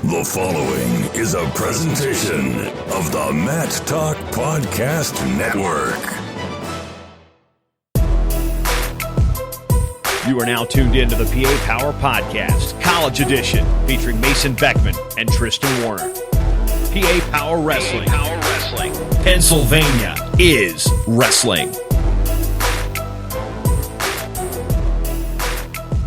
The following is a presentation of the Matt Talk Podcast Network. You are now tuned into the PA Power Podcast, College Edition, featuring Mason Beckman and Tristan Warner. PA Power Wrestling. Pennsylvania is wrestling.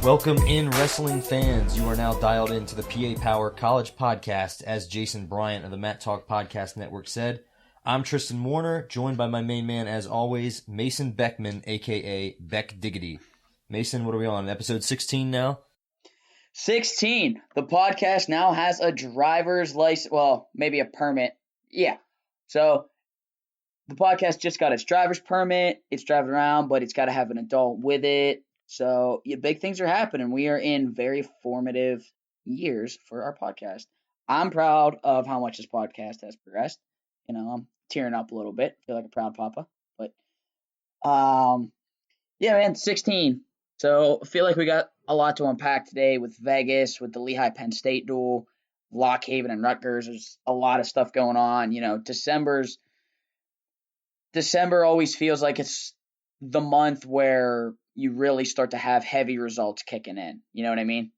Welcome in, wrestling fans. You are now dialed into the PA Power College Podcast. As Jason Bryant of the Matt Talk Podcast Network said, I'm Tristan Warner, joined by my main man, as always, Mason Beckman, a.k.a. Beck Diggity. Mason, what are we on? Episode 16 now? 16. The podcast now has a driver's license. Well, maybe a permit. Yeah. So the podcast just got its driver's permit. It's driving around, but it's got to have an adult with it. So yeah, big things are happening. We are in very formative years for our podcast. I'm proud of how much this podcast has progressed. You know, I'm tearing up a little bit. Feel like a proud papa. But yeah, man, 16. So I feel like we got a lot to unpack today with Vegas, with the Lehigh Penn State duel, Lock Haven and Rutgers. There's a lot of stuff going on. You know, December always feels like it's the month where you really start to have heavy results kicking in. You know what I mean?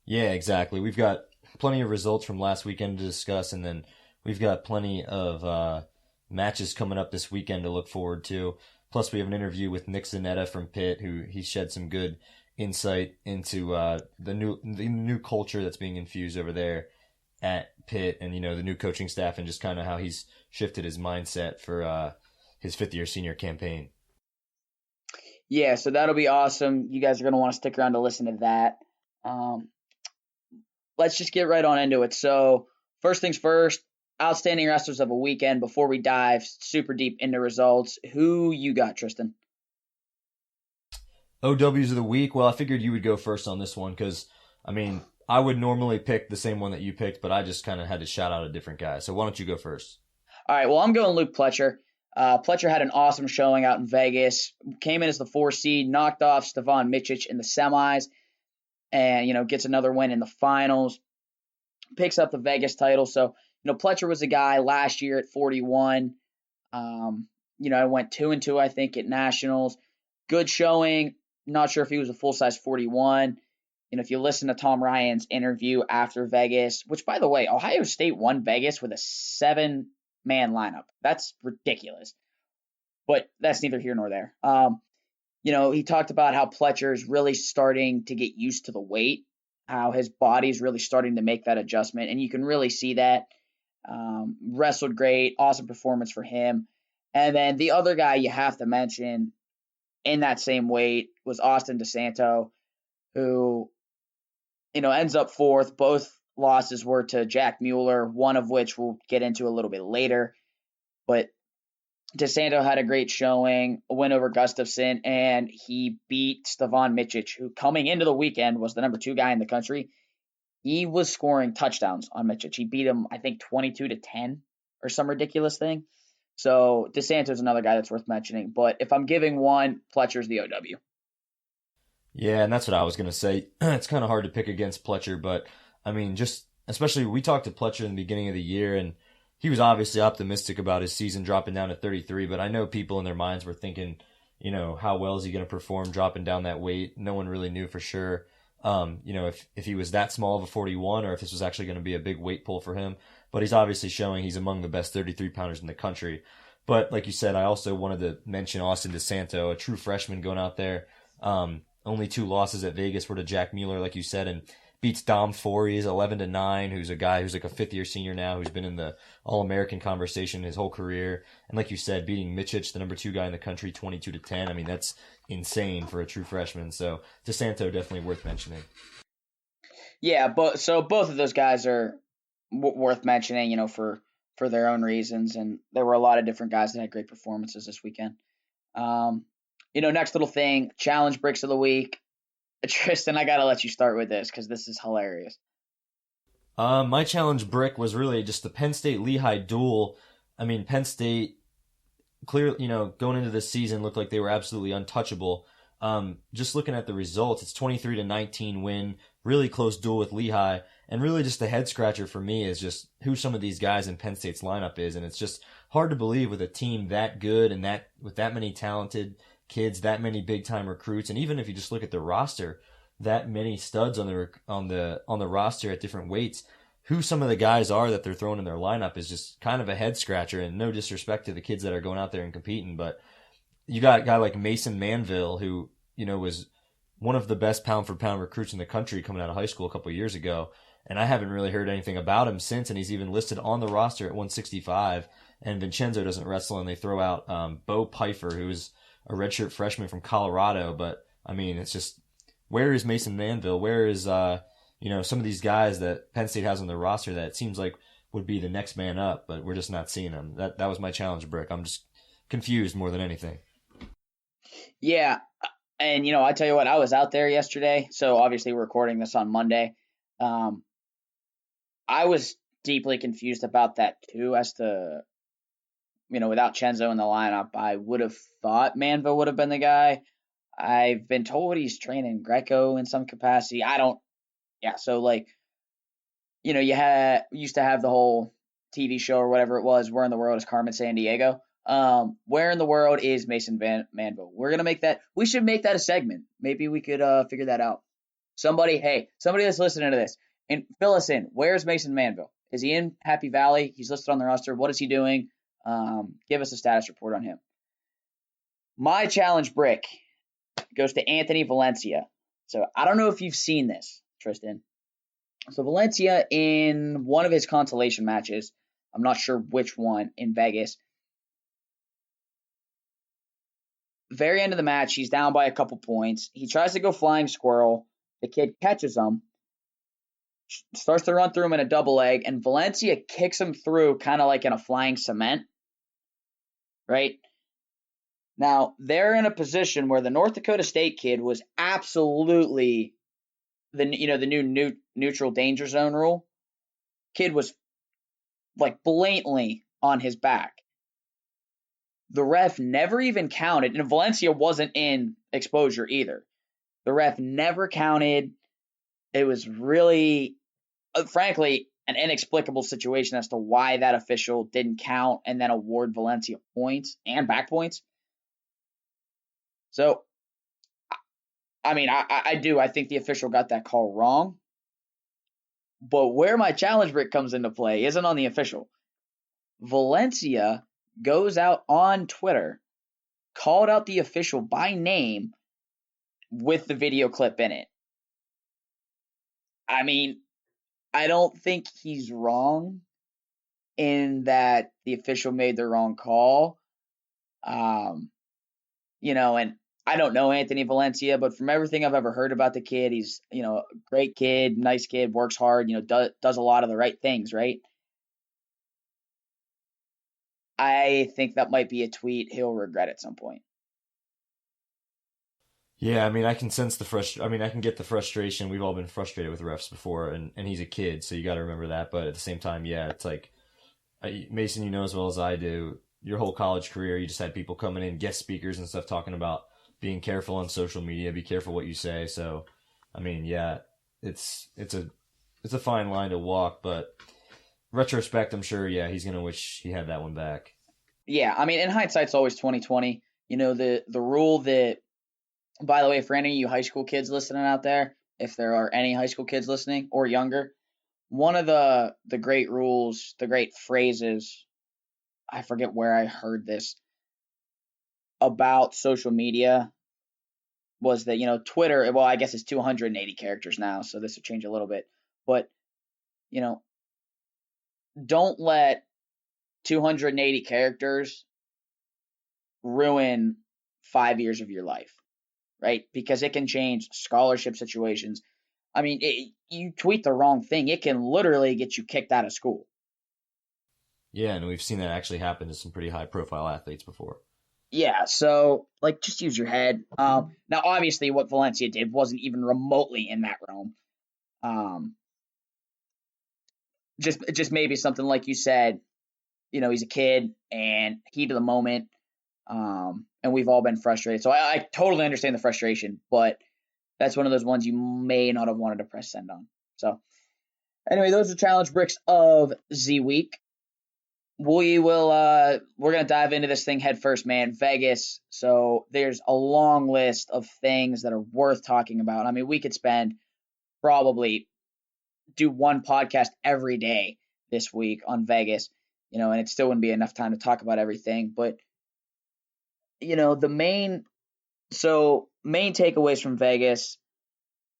Yeah, exactly. We've got plenty of results from last weekend to discuss, and then we've got plenty of matches coming up this weekend to look forward to. Plus, we have an interview with Nick Zanetta from Pitt, who he shed some good insight into the new culture that's being infused over there at Pitt, and you know, the new coaching staff, and just kind of how he's shifted his mindset for his fifth-year senior campaign. Yeah, so that'll be awesome. You guys are going to want to stick around to listen to that. Let's just get right on into it. So first things first, outstanding wrestlers of a weekend. Before we dive super deep into results, who you got, Tristan? OWs of the week. Well, I figured you would go first on this one because, I mean, I would normally pick the same one that you picked, but I just kind of had to shout out a different guy. So why don't you go first? All right, well, I'm going Luke Pletcher. Pletcher had an awesome showing out in Vegas, came in as the 4 seed, knocked off Stefan Micic in the semis, and, you know, gets another win in the finals, picks up the Vegas title. So, you know, Pletcher was a guy last year at 41. You know, I went 2-2, I think, at Nationals. Good showing. Not sure if he was a full-size 41. You know, if you listen to Tom Ryan's interview after Vegas, which, by the way, Ohio State won Vegas with a 7-man lineup. That's ridiculous. But that's neither here nor there. You know, he talked about how Pletcher is really starting to get used to the weight, how his body's really starting to make that adjustment. And you can really see that. Wrestled great, awesome performance for him. And then the other guy you have to mention in that same weight was Austin DeSanto, who, you know, ends up fourth. Both losses were to Jack Mueller, one of which we'll get into a little bit later. But DeSanto had a great showing, a win over Gustafson, and he beat Stefan Micic, who coming into the weekend was the number 2 guy in the country. He was scoring touchdowns on Micic. He beat him, I think, 22-10 or some ridiculous thing. So DeSanto's another guy that's worth mentioning. But if I'm giving one, Pletcher's the OW. Yeah, and that's what I was going to say. It's kind of hard to pick against Pletcher, but, I mean, just especially we talked to Pletcher in the beginning of the year, and he was obviously optimistic about his season dropping down to 33, but I know people in their minds were thinking, you know, how well is he going to perform dropping down that weight? No one really knew for sure. You know, if he was that small of a 41 or if this was actually going to be a big weight pull for him. But he's obviously showing he's among the best 33-pounders in the country. But like you said, I also wanted to mention Austin DeSanto, a true freshman going out there. Only 2 losses at Vegas were to Jack Mueller, like you said, and beats Dom Forey's 11-9, who's a guy who's like a 5th-year senior now, who's been in the All-American conversation his whole career. And like you said, beating Micic, the number 2 guy in the country, 22-10. I mean, that's insane for a true freshman. So DeSanto definitely worth mentioning. Yeah, so both of those guys are worth mentioning, you know, for their own reasons. And there were a lot of different guys that had great performances this weekend. You know, next little thing, challenge bricks of the week. Tristan, I got to let you start with this because this is hilarious. My challenge brick was really just the Penn State-Lehigh duel. I mean, Penn State, clearly, you know, going into this season looked like they were absolutely untouchable. Just looking at the results, it's 23-19 win, really close duel with Lehigh, and really just the head scratcher for me is just who some of these guys in Penn State's lineup is, and it's just hard to believe with a team that good and that with that many talented kids, that many big time recruits, and even if you just look at the roster, that many studs on the roster at different weights, who some of the guys are that they're throwing in their lineup is just kind of a head scratcher. And no disrespect to the kids that are going out there and competing, but you got a guy like Mason Manville, who, you know, was one of the best pound for pound recruits in the country coming out of high school a couple of years ago. And I haven't really heard anything about him since. And he's even listed on the roster at 165. And Vincenzo doesn't wrestle, and they throw out Bo Pfeiffer, who's a redshirt freshman from Colorado. But I mean, it's just, where is Mason Manville? Where is some of these guys that Penn State has on their roster that it seems like would be the next man up, but we're just not seeing them. That was my challenge, Brick. I'm just confused more than anything. Yeah. And, I tell you what, I was out there yesterday. So obviously we're recording this on Monday. I was deeply confused about that too, as to, without Chenzo in the lineup, I would have thought Manville would have been the guy. I've been told he's training Greco in some capacity. So you used to have the whole TV show or whatever it was, Where in the World is Carmen Sandiego? Where in the world is Mason Manville? We should make that a segment. Maybe we could figure that out. Somebody that's listening to this, and fill us in. Where's Mason Manville? Is he in Happy Valley? He's listed on the roster. What is he doing? Give us a status report on him. My challenge, Brick, goes to Anthony Valencia. So I don't know if you've seen this, Tristan. So Valencia, in one of his consolation matches, I'm not sure which one, in Vegas, very end of the match, he's down by a couple points. He tries to go flying squirrel. The kid catches him, starts to run through him in a double leg, and Valencia kicks him through kind of like in a flying cement, right? Now, they're in a position where the North Dakota State kid was absolutely the new neutral danger zone rule. Kid was like blatantly on his back. The ref never even counted, and Valencia wasn't in exposure either. The ref never counted. It was really, frankly, an inexplicable situation as to why that official didn't count and then award Valencia points and back points. So, I mean, I think the official got that call wrong. But where my challenge, Brick, comes into play isn't on the official. Valencia goes out on Twitter, called out the official by name with the video clip in it. I mean, I don't think he's wrong in that the official made the wrong call. And I don't know Anthony Valencia, but from everything I've ever heard about the kid, he's, a great kid, nice kid, works hard, does a lot of the right things, right? I think that might be a tweet he'll regret at some point. Yeah, I mean, I can sense I can get the frustration. We've all been frustrated with refs before, and he's a kid, so you got to remember that. But at the same time, yeah, it's like, Mason, you know as well as I do, your whole college career, you just had people coming in, guest speakers and stuff, talking about being careful on social media, be careful what you say. So, I mean, yeah, it's a fine line to walk, but retrospect, I'm sure, yeah, he's gonna wish he had that one back. Yeah, I mean, in hindsight's always 20/20. The rule that, by the way, for any of you high school kids listening out there, if there are any high school kids listening or younger, one of the great rules, the great phrases, I forget where I heard this, about social media was that, Twitter, well, I guess it's 280 characters now, so this will change a little bit. But, don't let 280 characters ruin 5 years of your life, right? Because it can change scholarship situations. I mean, you tweet the wrong thing, it can literally get you kicked out of school. Yeah, and we've seen that actually happen to some pretty high-profile athletes before. Yeah, so, just use your head. Now, obviously, what Valencia did wasn't even remotely in that realm. Just maybe something like you said, he's a kid and heat of the moment. And we've all been frustrated. So I totally understand the frustration, but that's one of those ones you may not have wanted to press send on. So anyway, those are challenge bricks of the week. We're going to dive into this thing head first, man. Vegas. So there's a long list of things that are worth talking about. I mean, we could probably do one podcast every day this week on Vegas, and it still wouldn't be enough time to talk about everything. But, the main takeaways from Vegas,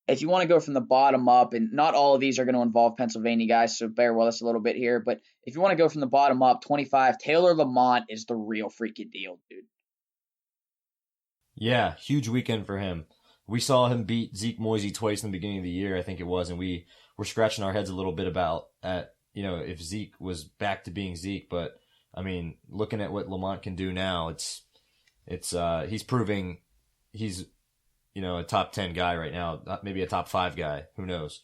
if you want to go from the bottom up, and not all of these are going to involve Pennsylvania guys, so bear with us a little bit here. But if you want to go from the bottom up, 25, Taylor Lamont is the real freaking deal, dude. Yeah, huge weekend for him. We saw him beat Zeke Moisey twice in the beginning of the year, I think it was, and we were scratching our heads a little bit about if Zeke was back to being Zeke. But I mean, looking at what Lamont can do now, he's proving he's a top 10 guy right now, maybe a top 5 guy. Who knows?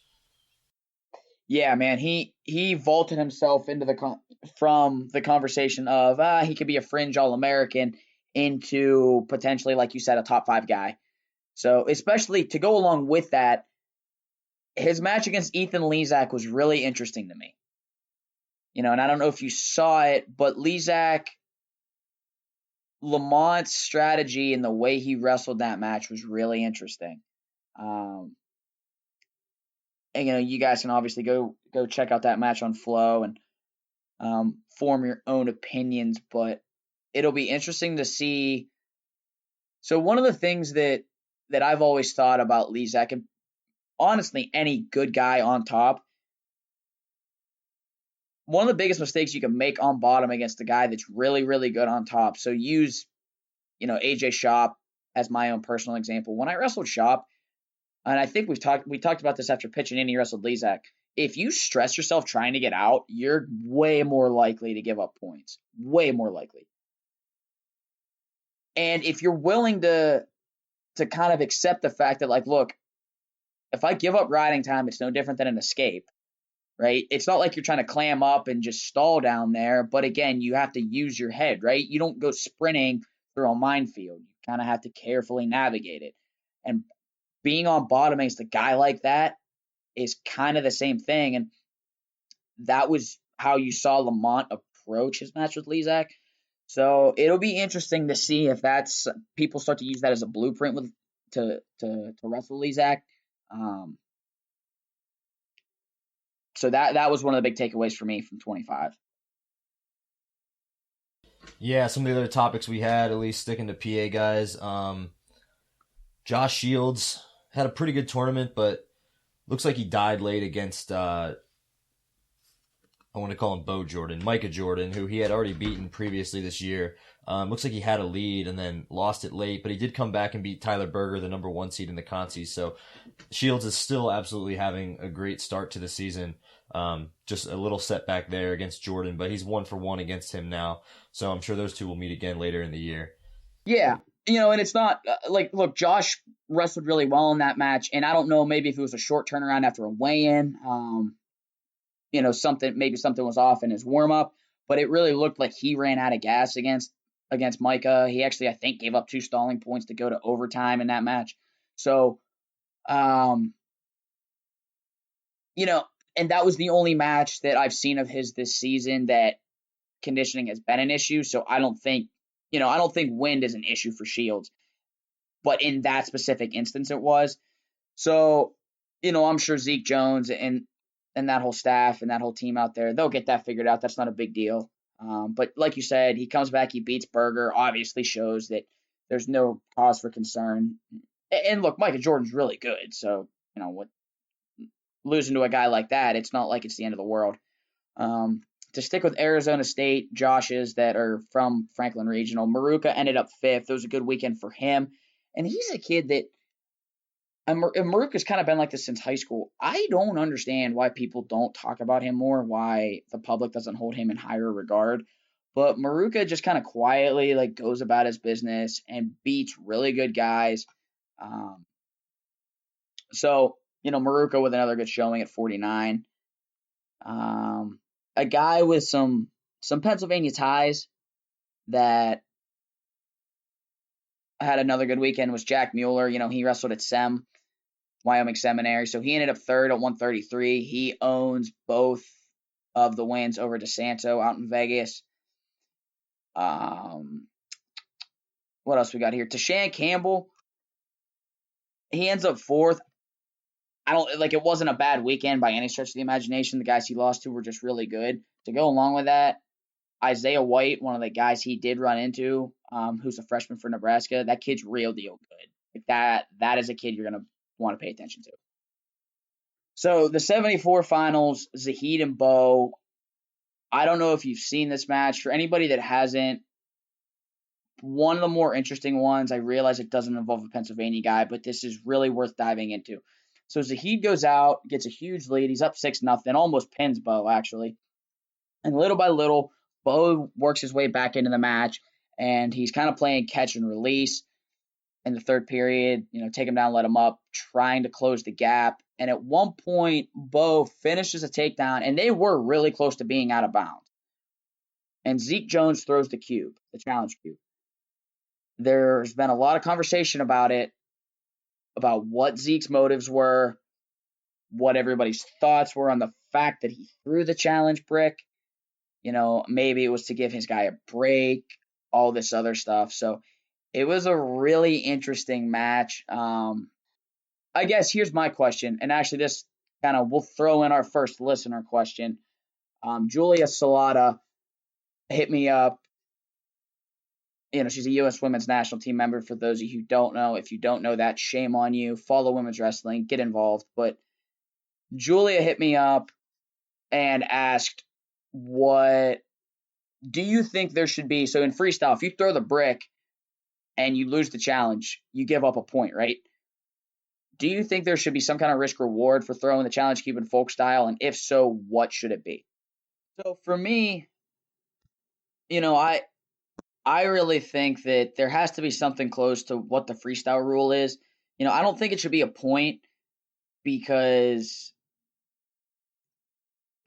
Yeah, man, he vaulted himself into from the conversation of he could be a fringe All-American into potentially, like you said, a top 5 guy. So especially to go along with that, his match against Ethan Lezak was really interesting to me. And I don't know if you saw it, but Lamont's strategy and the way he wrestled that match was really interesting. And you guys can obviously go check out that match on Flow and form your own opinions, but it'll be interesting to see. So one of the things that I've always thought about Lezak, and honestly any good guy on top, one of the biggest mistakes you can make on bottom against a guy that's really, really good on top. So use, AJ Shop as my own personal example. When I wrestled Shop, and I think we talked about this after pitching in, he wrestled Lezak. If you stress yourself trying to get out, you're way more likely to give up points. Way more likely. And if you're willing to kind of accept the fact that, like, look, if I give up riding time, it's no different than an escape. Right? It's not like you're trying to clam up and just stall down there. But again, you have to use your head, right? You don't go sprinting through a minefield. You kind of have to carefully navigate it. And being on bottom against a guy like that is kind of the same thing. And that was how you saw Lamont approach his match with Lezak. So it'll be interesting to see if people start to use that as a blueprint to wrestle Lezak. So that was one of the big takeaways for me from 25. Yeah, some of the other topics we had, at least sticking to PA guys. Josh Shields had a pretty good tournament, but looks like he died late against, I want to call him Micah Jordan, who he had already beaten previously this year. Looks like he had a lead and then lost it late, but he did come back and beat Tyler Berger, the number 1 seed in the Consies. So Shields is still absolutely having a great start to the season. Just a little setback there against Jordan, but he's 1-for-1 against him now. So I'm sure those two will meet again later in the year. Yeah. And it's not look, Josh wrestled really well in that match. And I don't know, maybe if it was a short turnaround after a weigh-in, something was off in his warm up, but it really looked like he ran out of gas against Micah. He actually, I think, gave up 2 stalling points to go to overtime in that match. So, and that was the only match that I've seen of his this season that conditioning has been an issue. So I don't think wind is an issue for Shields, but in that specific instance it was. So, I'm sure Zeke Jones and that whole staff and that whole team out there, they'll get that figured out. That's not a big deal. But like you said, he comes back, he beats Berger, obviously shows that there's no cause for concern. And look, Micah Jordan's really good. So, losing to a guy like that, it's not like it's the end of the world. To stick with Arizona State, Josh's that are from Franklin Regional, Maruka ended up 5th. It was a good weekend for him. And he's a kid that, Maruka's kind of been like this since high school. I don't understand why people don't talk about him more, why the public doesn't hold him in higher regard. But Maruka just kind of quietly goes about his business and beats really good guys. So, Maruka with another good showing at 49. A guy with some Pennsylvania ties that had another good weekend was Jack Mueller. He wrestled at Wyoming Seminary. So he ended up third at 133. He owns both of the wins over DeSanto out in Vegas. What else we got here? Tashan Campbell, he ends up fourth. It wasn't a bad weekend by any stretch of the imagination. The guys he lost to were just really good. To go along with that, Isaiah White, one of the guys he did run into, who's a freshman for Nebraska, that kid's real deal good. That is a kid you're going to want to pay attention to. So the 74 finals, Zahid and Bo. I don't know if you've seen this match. For anybody that hasn't, one of the more interesting ones, I realize it doesn't involve a Pennsylvania guy, but this is really worth diving into. So Zahid goes out, gets a huge lead. He's up 6-0, almost pins Bo, actually. And little by little, Bo works his way back into the match, and he's kind of playing catch and release in the third period. Take him down, let him up, trying to close the gap. And at one point, Bo finishes a takedown, and they were really close to being out of bounds. And Zeke Jones throws the cube, the challenge cube. There's been a lot of conversation about it, about what Zeke's motives were, what everybody's thoughts were on the fact that he threw the challenge brick. Maybe it was to give his guy a break, all this other stuff. So it was a really interesting match. I guess here's my question, and actually this we'll throw in our first listener question. Julia Salata hit me up. She's a U.S. Women's National Team member, for those of you who don't know. If you don't know that, shame on you. Follow women's wrestling. Get involved. But Julia hit me up and asked, what do you think there should be? So in freestyle, if you throw the brick and you lose the challenge, you give up a point, right? Do you think there should be some kind of risk reward for throwing the challenge cube in folk style? And if so, what should it be? So for me, I really think that there has to be something close to what the freestyle rule is. I don't think it should be a point because,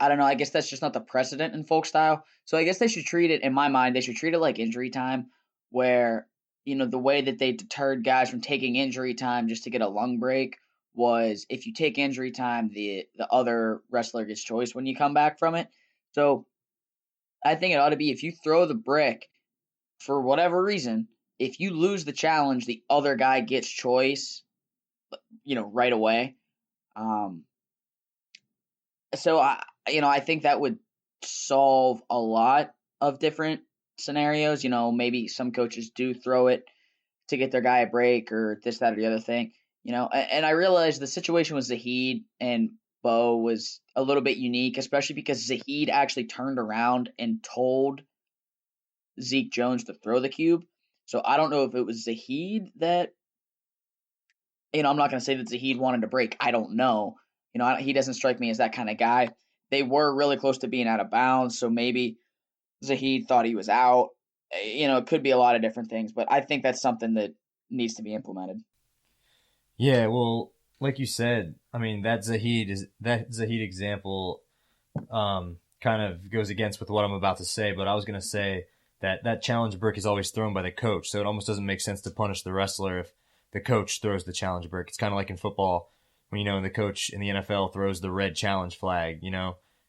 I don't know, I guess that's just not the precedent in folk style. So I guess they should treat it, in my mind, they should treat it like injury time, where, the way that they deterred guys from taking injury time just to get a lung break was if you take injury time, the other wrestler gets choice when you come back from it. So I think it ought to be, if you throw the brick, for whatever reason, if you lose the challenge, the other guy gets choice, right away. So I think that would solve a lot of different scenarios. Maybe some coaches do throw it to get their guy a break or this, that, or the other thing. And I realized the situation with Zahid and Bo was a little bit unique, especially because Zahid actually turned around and told Zeke Jones to throw the cube. So I don't know if it was Zahid that, I'm not going to say that Zahid wanted to break. I don't know. He doesn't strike me as that kind of guy. They were really close to being out of bounds, so maybe Zahid thought he was out. It could be a lot of different things, but I think that's something that needs to be implemented. Yeah, well, like you said, that Zahid example kind of goes against with what I'm about to say, but I was going to say that challenge brick is always thrown by the coach, so it almost doesn't make sense to punish the wrestler if the coach throws the challenge brick. It's kind of like in football when, the coach in the NFL throws the red challenge flag,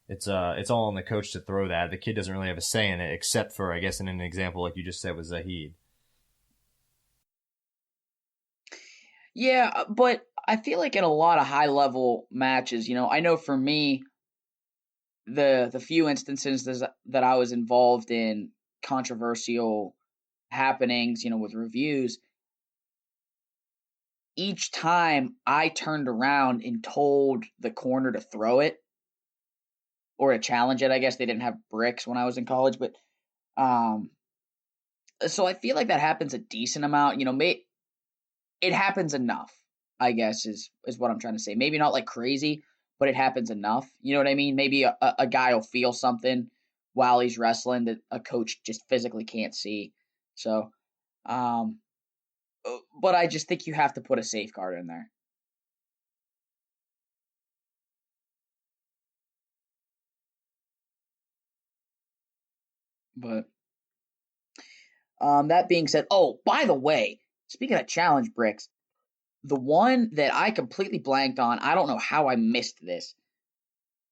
it's all on the coach to throw that. The kid doesn't really have a say in it, except for, I guess, in an example like you just said with Zahid. Yeah, but I feel like in a lot of high-level matches, I know for me, the few instances that I was involved in controversial happenings, with reviews, each time I turned around and told the corner to throw it or to challenge it. I guess they didn't have bricks when I was in college, but so I feel like that happens a decent amount. It happens enough, I guess, is what I'm trying to say. Maybe not like crazy, but it happens enough. You know what I mean? Maybe a guy will feel something while he's wrestling that a coach just physically can't see. So, but I just think you have to put a safeguard in there. But that being said, oh, by the way, speaking of challenge bricks, the one that I completely blanked on, I don't know how I missed this.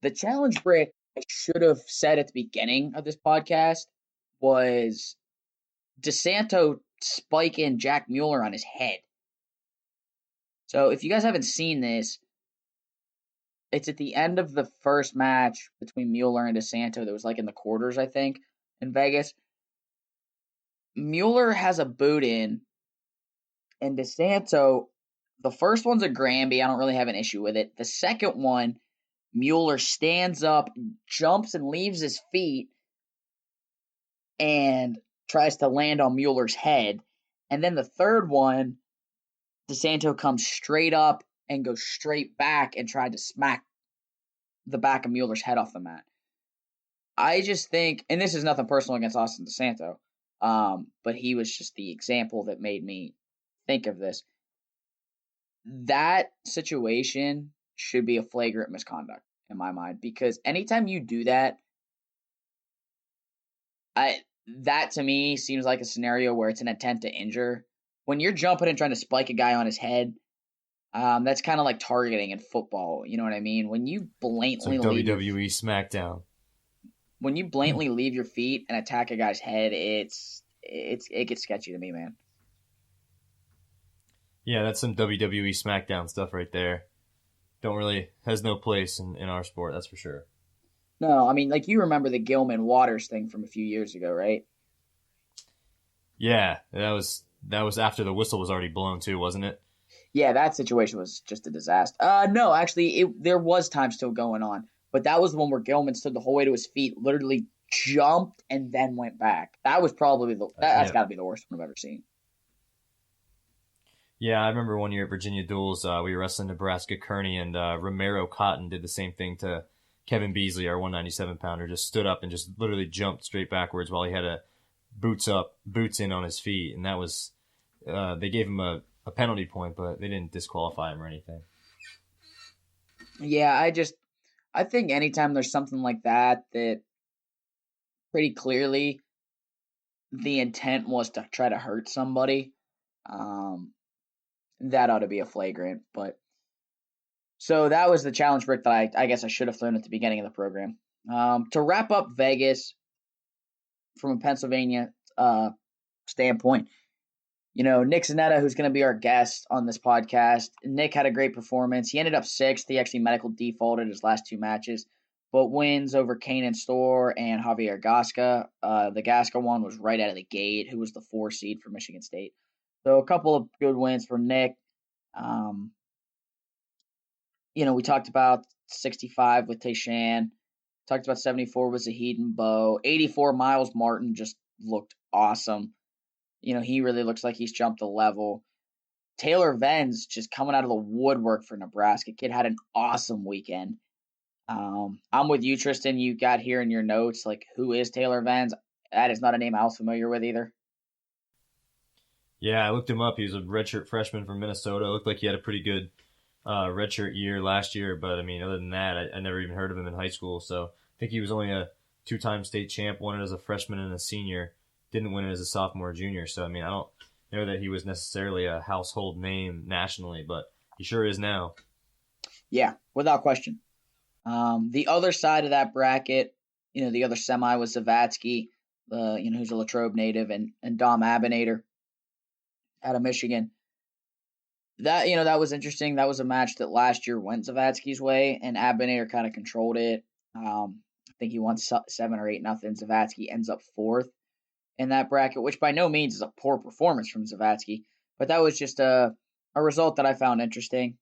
The challenge brick I should have said at the beginning of this podcast was DeSanto spiking Jack Mueller on his head. So if you guys haven't seen this, it's at the end of the first match between Mueller and DeSanto that was like in the quarters, I think, in Vegas. Mueller has a boot in, and DeSanto, the first one's a Granby. I don't really have an issue with it. The second one, Mueller stands up, jumps, and leaves his feet and tries to land on Mueller's head. And then the third one, DeSanto comes straight up and goes straight back and tried to smack the back of Mueller's head off the mat. I just think, and this is nothing personal against Austin DeSanto, but he was just the example that made me think of this. That situation should be a flagrant misconduct in my mind, because anytime you do that, that to me seems like a scenario where it's an intent to injure. When you're jumping and trying to spike a guy on his head, that's kind of like targeting in football. You know what I mean? When you blatantly it's like WWE SmackDown. When you blatantly leave your feet and attack a guy's head, it gets sketchy to me, man. Yeah, that's some WWE SmackDown stuff right there. Has no place in our sport, that's for sure. No, I mean, like, you remember the Gilman Waters thing from a few years ago, right? Yeah, that was after the whistle was already blown too, wasn't it? Yeah, that situation was just a disaster. No, actually, there was time still going on, but that was the one where Gilman stood the whole way to his feet, literally jumped, and then went back. That was probably that's got to be the worst one I've ever seen. Yeah, I remember one year at Virginia Duels, we were wrestling Nebraska Kearney, and Romero Cotton did the same thing to Kevin Beasley, our 197-pounder, just stood up and just literally jumped straight backwards while he had boots in on his feet, and that was they gave him a penalty point, but they didn't disqualify him or anything. Yeah, I think anytime there's something like that pretty clearly the intent was to try to hurt somebody, that ought to be a flagrant. But so that was the challenge brick that I guess I should have thrown at the beginning of the program. To wrap up Vegas from a Pennsylvania standpoint, Nick Zanetta, who's going to be our guest on this podcast, Nick had a great performance. He ended up 6th. He actually medical defaulted his last 2 matches, but wins over Kanan Storr and Javier Gasca. The Gasca one was right out of the gate, who was the 4 seed for Michigan State. So a couple of good wins for Nick. We talked about 65 with Tayshan. Talked about 74 with Zahid and Bo. 84, Miles Martin just looked awesome. He really looks like he's jumped a level. Taylor Venz just coming out of the woodwork for Nebraska. Kid had an awesome weekend. I'm with you, Tristan. You got here in your notes, like, who is Taylor Venz? That is not a name I was familiar with either. Yeah, I looked him up. He was a redshirt freshman from Minnesota. It looked like he had a pretty good redshirt year last year, but I mean, other than that, I never even heard of him in high school. So I think he was only a 2-time state champ, won it as a freshman and a senior, didn't win it as a sophomore or junior. So I mean, I don't know that he was necessarily a household name nationally, but he sure is now. Yeah, without question. The other side of that bracket, the other semi was Zavatsky, who's a Latrobe native, and Dom Abinator out of Michigan. That was interesting. That was a match that last year went Zavatsky's way, and Abinator kind of controlled it. I think he won 7 or 8-0. Zavatsky ends up 4th in that bracket, which by no means is a poor performance from Zavatsky, but that was just a result that I found interesting.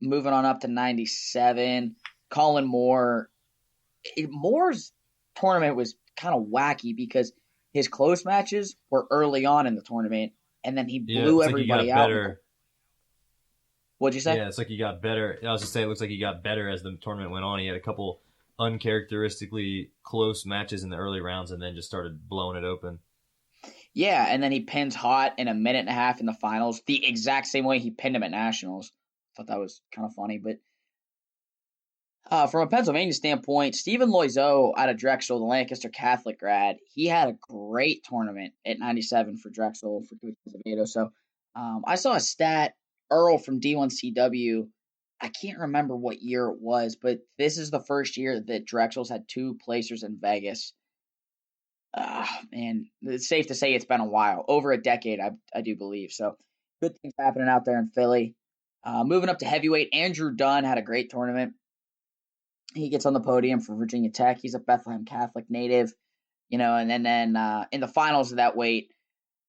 Moving on up to 97, Colin Moore. Moore's tournament was kind of wacky because his close matches were early on in the tournament, and then he blew everybody out. What'd you say? Yeah, it's like he got better. I was just saying, it looks like he got better as the tournament went on. He had a couple uncharacteristically close matches in the early rounds and then just started blowing it open. Yeah, and then he pins Hot in a minute and a half in the finals, the exact same way he pinned him at Nationals. I thought that was kind of funny, but From a Pennsylvania standpoint, Stephen Loiseau out of Drexel, the Lancaster Catholic grad, he had a great tournament at 97 for Drexel for Coach Azevedo. So I saw a stat, Earl from D1CW. I can't remember what year it was, but this is the first year that Drexel's had 2 placers in Vegas. Man, it's safe to say it's been a while, over a decade, I do believe. So good things happening out there in Philly. Moving up to heavyweight, Andrew Dunn had a great tournament. He gets on the podium for Virginia Tech. He's a Bethlehem Catholic native, and then in the finals of that weight,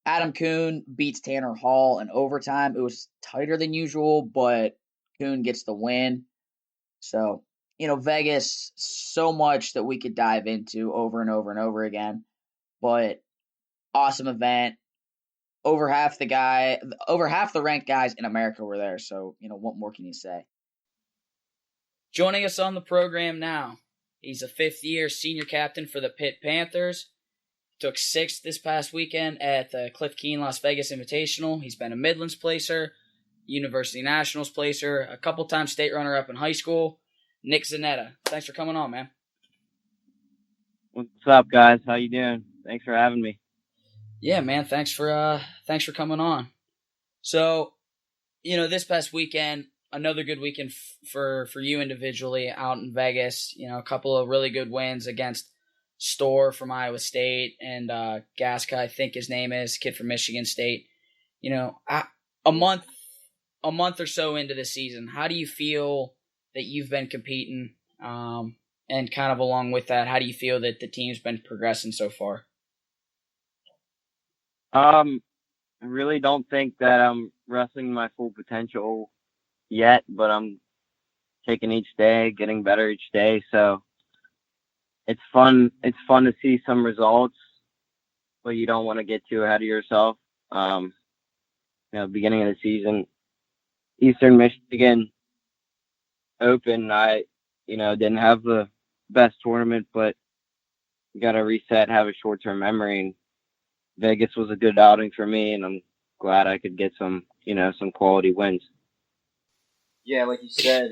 Adam Kuhn beats Tanner Hall in overtime. It was tighter than usual, but Kuhn gets the win. So, Vegas, so much that we could dive into over and over and over again, but awesome event. Over half the ranked guys in America were there. So, what more can you say? Joining us on the program now, he's a fifth-year senior captain for the Pitt Panthers. Took 6th this past weekend at the Cliff Keen Las Vegas Invitational. He's been a Midlands placer, University Nationals placer, a couple times state runner-up in high school. Nick Zanetta, thanks for coming on, man. What's up, guys? How you doing? Thanks for having me. Yeah, man. Thanks for coming on. So, this past weekend, another good weekend for you individually out in Vegas. A couple of really good wins against Storr from Iowa State and Gaska, I think his name is, kid from Michigan State. A month or so into the season, how do you feel that you've been competing? And kind of along with that, how do you feel that the team's been progressing so far? I really don't think that I'm wrestling my full potential yet, but I'm taking each day, getting better each day. So it's fun. It's fun to see some results, but you don't want to get too ahead of yourself. Beginning of the season, Eastern Michigan Open, I didn't have the best tournament, but got to reset, have a short-term memory. And Vegas was a good outing for me, and I'm glad I could get some quality wins. Yeah, like you said,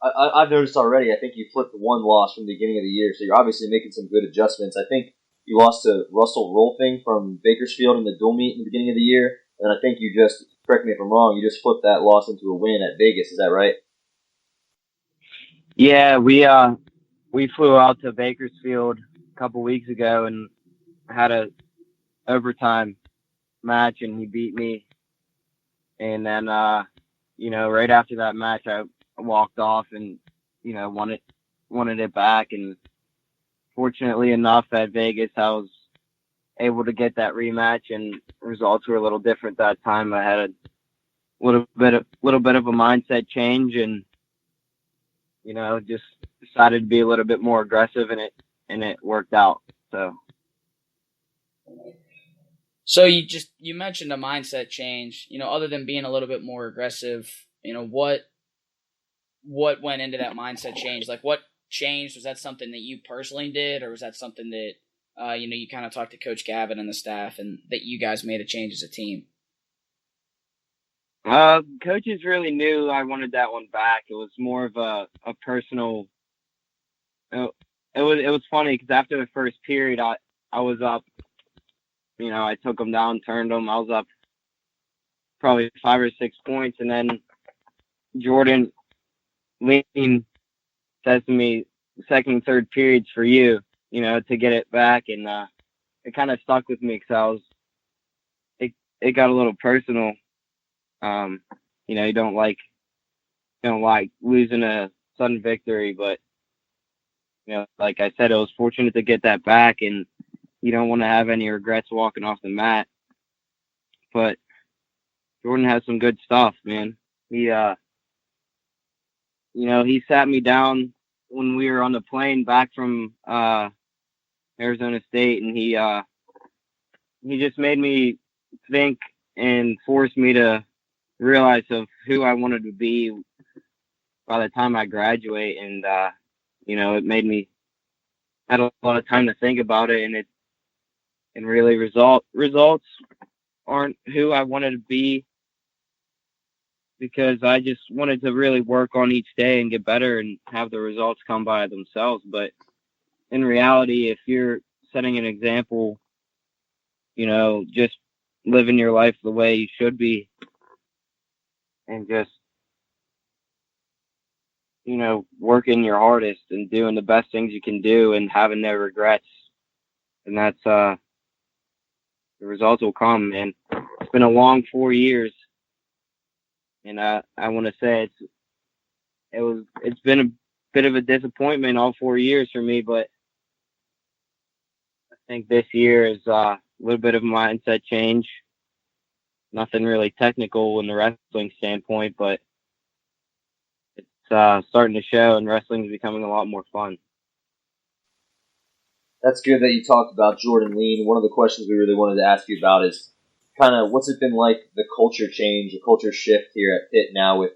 I've noticed already. I think you flipped one loss from the beginning of the year, so you're obviously making some good adjustments. I think you lost to Russell Rolfing from Bakersfield in the dual meet in the beginning of the year, and I think you just, correct me if I'm wrong, you just flipped that loss into a win at Vegas. Is that right? Yeah, we flew out to Bakersfield a couple weeks ago and had a overtime match, and he beat me. And then, right after that match, I walked off and, wanted it back. And fortunately enough at Vegas, I was able to get that rematch, and results were a little different that time. I had a little bit of a mindset change, and, just decided to be a little bit more aggressive, and it worked out. So you mentioned a mindset change, other than being a little bit more aggressive, what went into that mindset change? Like, what changed? Was that something that you personally did, or was that something that, you kind of talked to Coach Gavin and the staff and that you guys made a change as a team? Coaches really knew I wanted that one back. It was more of a personal, it was funny because after the first period, I was up. I took them down, turned them. I was up probably 5 or 6 points. And then Jordan Lean says to me, second and third periods for you, to get it back. And it kind of stuck with me because it got a little personal. You don't like losing a sudden victory, but, like I said, I was fortunate to get that back, and you don't want to have any regrets walking off the mat. But Jordan has some good stuff, man. He sat me down when we were on the plane back from Arizona State, and he just made me think and forced me to realize of who I wanted to be by the time I graduate. And it made me had a lot of time to think about it, and really results aren't who I wanted to be because I just wanted to really work on each day and get better and have the results come by themselves. But in reality, if you're setting an example, just living your life the way you should be and just, working your hardest and doing the best things you can do and having no regrets. And that's, the results will come, man. It's been a long 4 years. And I want to say it's been a bit of a disappointment all 4 years for me, but I think this year is a little bit of a mindset change. Nothing really technical in the wrestling standpoint, but it's starting to show, and wrestling is becoming a lot more fun. That's good that you talked about Jordan Lean. One of the questions we really wanted to ask you about is kind of what's it been like, the culture change, the culture shift here at Pitt now with,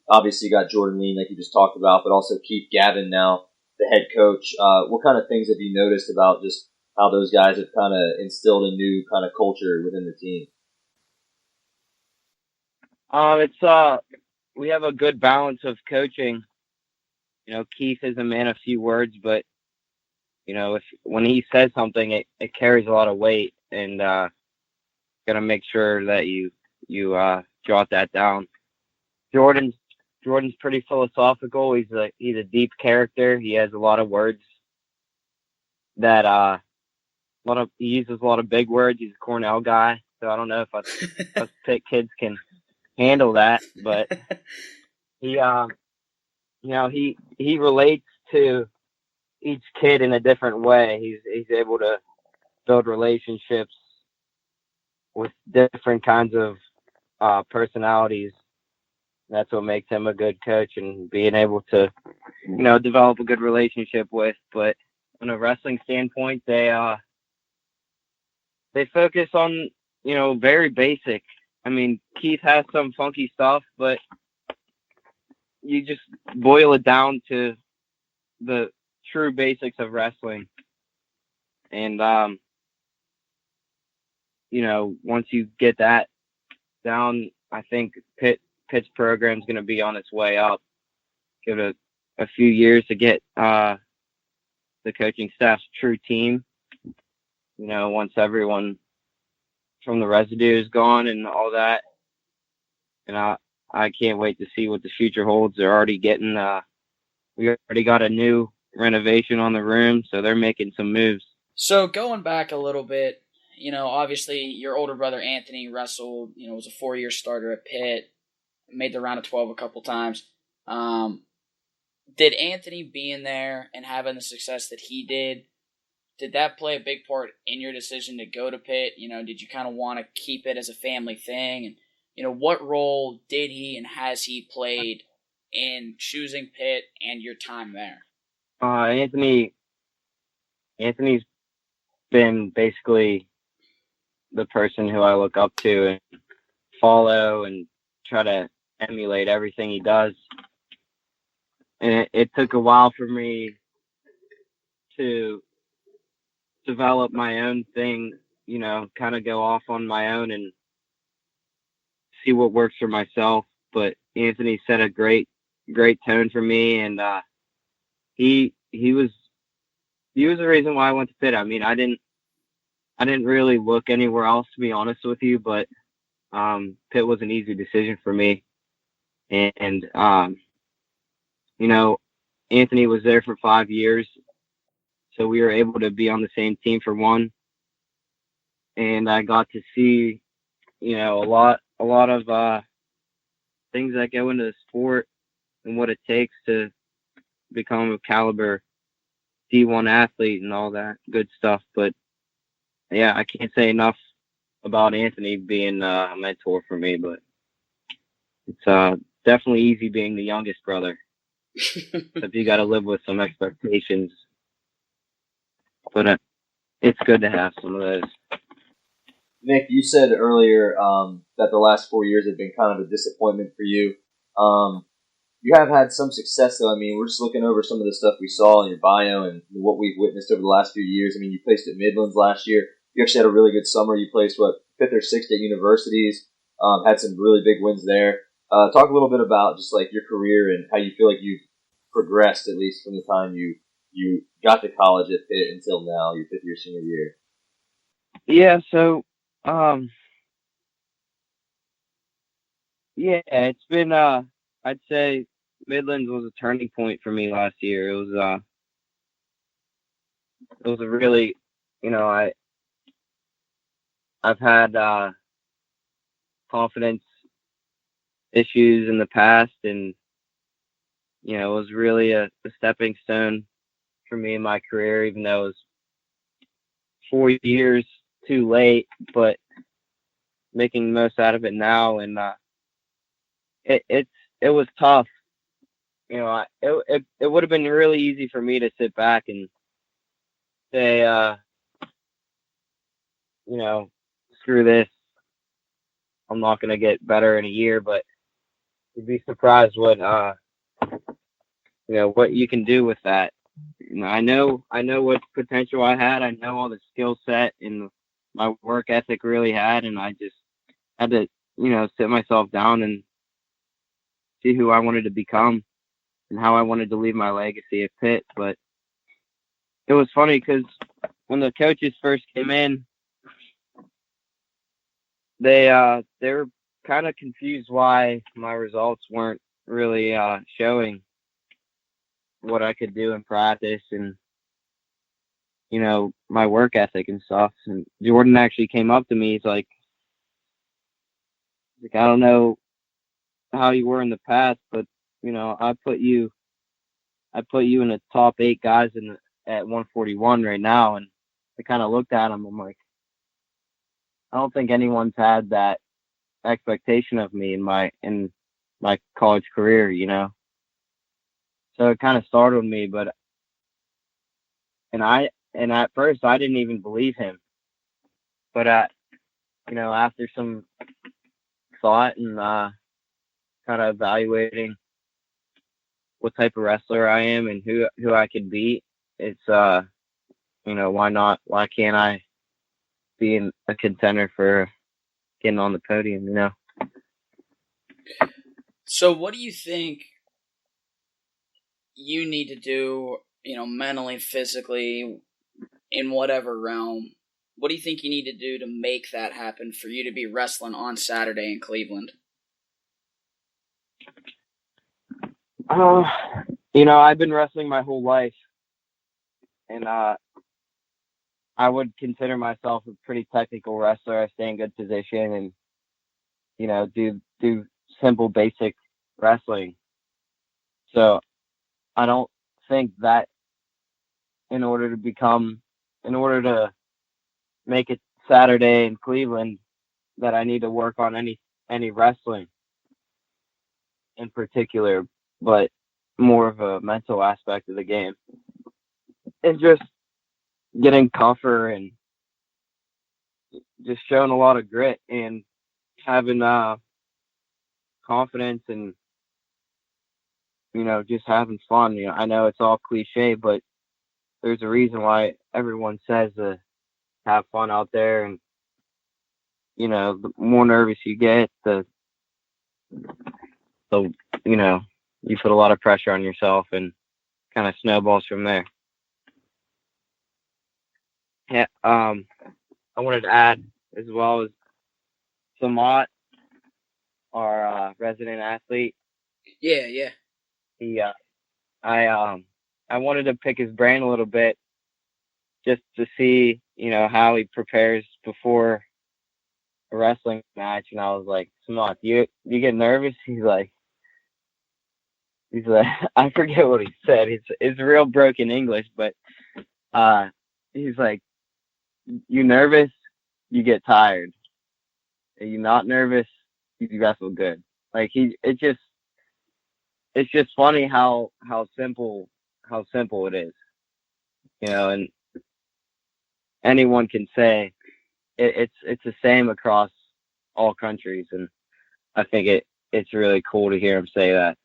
obviously you got Jordan Lean like you just talked about, but also Keith Gavin now, the head coach. What kind of things have you noticed about just how those guys have kind of instilled a new kind of culture within the team? We have a good balance of coaching. Keith is a man of few words, but when he says something, it carries a lot of weight, and gotta make sure that you jot that down. Jordan's pretty philosophical. He's a deep character. He has a lot of words that he uses a lot of big words. He's a Cornell guy, so I don't know if us Pitt kids can handle that, but he relates to each kid in a different way. He's able to build relationships with different kinds of personalities. That's what makes him a good coach, and being able to, develop a good relationship with. But on a wrestling standpoint, they focus on, very basic. I mean, Keith has some funky stuff, but you just boil it down to the true basics of wrestling. And, once you get that down, I think Pitt's program is going to be on its way up. Give it a few years to get the coaching staff's true team. Once everyone from the residue is gone and all that. And I can't wait to see what the future holds. They're already getting we already got a new renovation on the room, so they're making some moves. So going back a little bit, obviously your older brother Anthony wrestled, was a 4-year starter at Pitt, made the round of 12 a couple times. Did Anthony being there and having the success that he did that play a big part in your decision to go to Pitt? Did you kind of want to keep it as a family thing? And, what role did he and has he played in choosing Pitt and your time there? Anthony's been basically the person who I look up to and follow and try to emulate everything he does. And it took a while for me to develop my own thing, kind of go off on my own and see what works for myself. But Anthony set a great tone for me, and he was the reason why I went to Pitt. I mean, I didn't really look anywhere else, to be honest with you, but Pitt was an easy decision for me. And Anthony was there for 5 years, so we were able to be on the same team for one. And I got to see, a lot of things that go into the sport and what it takes to become a caliber D1 athlete and all that good stuff. But yeah, I can't say enough about Anthony being a mentor for me, but it's definitely easy being the youngest brother. If you got to live with some expectations, but it's good to have some of those. Nick, you said earlier that the last 4 years have been kind of a disappointment for you. You have had some success, though. I mean, we're just looking over some of the stuff we saw in your bio and what we've witnessed over the last few years. I mean, you placed at Midlands last year. You actually had a really good summer. You placed, 5th or 6th at universities, had some really big wins there. talk a little bit about just like your career and how you feel like you've progressed, at least from the time you got to college at Pitt until now, your fifth year senior year. Yeah, so yeah, it's been I'd say Midlands was a turning point for me last year. It was a really, I've had confidence issues in the past, and it was really a stepping stone for me in my career, even though it was 4 years too late, but making the most out of it now. And it was tough. It would have been really easy for me to sit back and say, screw this, I'm not going to get better in a year. But you'd be surprised what you can do with that. I know what potential I had. I know all the skill set and my work ethic really had, and I just had to, sit myself down and see who I wanted to become and how I wanted to leave my legacy at Pitt. But it was funny because when the coaches first came in, they were kind of confused why my results weren't really showing what I could do in practice and my work ethic and stuff. And Jordan actually came up to me. He's like, I don't know how you were in the past, but I put you in the top 8 guys at 141 right now. And I kind of looked at him. I'm like, I don't think anyone's had that expectation of me in my college career, So it kind of startled me, and at first I didn't even believe him. But after some thought and kind of evaluating what type of wrestler I am and who I could beat, it's why not? Why can't I be a contender for getting on the podium? So what do you think you need to do, mentally, physically, in whatever realm? What do you think you need to do to make that happen for you to be wrestling on Saturday in Cleveland? I've been wrestling my whole life, and I would consider myself a pretty technical wrestler. I stay in good position and, do simple, basic wrestling. So I don't think that in order to make it Saturday in Cleveland, that I need to work on any wrestling in particular, but more of a mental aspect of the game. And just getting tougher and just showing a lot of grit and having confidence and just having fun. I know it's all cliche, but there's a reason why everyone says to have fun out there. And the more nervous you get, the you put a lot of pressure on yourself and kind of snowballs from there. Yeah, I wanted to add as well as Samot, our resident athlete. Yeah. He, I wanted to pick his brain a little bit just to see, how he prepares before a wrestling match. And I was like, Samot, you get nervous? He's like, I forget what he said. It's real broken English, but he's like, you nervous? You get tired. Are you not nervous? You wrestle good. Like it's just funny how simple it is, and anyone can say it's the same across all countries, and I think it's really cool to hear him say that.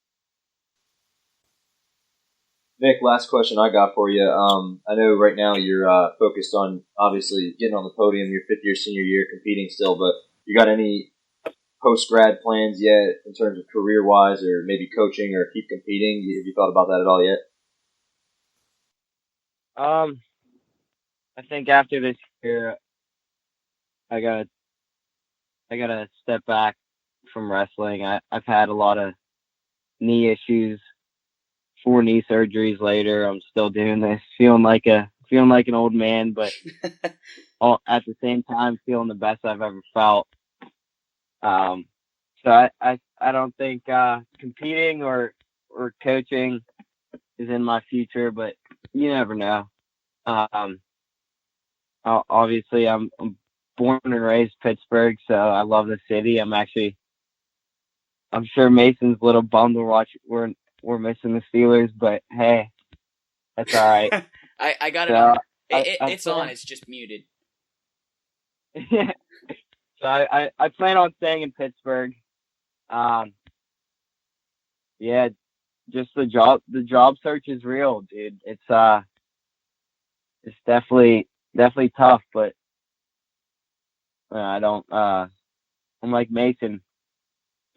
Nick, last question I got for you. I know right now you're focused on obviously getting on the podium, your fifth year senior year, competing still, but you got any post-grad plans yet in terms of career-wise or maybe coaching or keep competing? Have you thought about that at all yet? I think after this year, I gotta step back from wrestling. I've had a lot of knee issues, 4 knee surgeries later. I'm still doing this, feeling like an old man, but at the same time feeling the best I've ever felt. So I don't think competing or coaching is in my future, but you never know. Obviously, I'm born and raised Pittsburgh, so I love the city. I'm sure Mason's a little bummed to watch. We're missing the Steelers, but hey, that's all right. I got it on. It's on. It's just muted. So I plan on staying in Pittsburgh. Yeah, just the job search is real, dude. It's definitely tough, but I don't. I'm like Mason,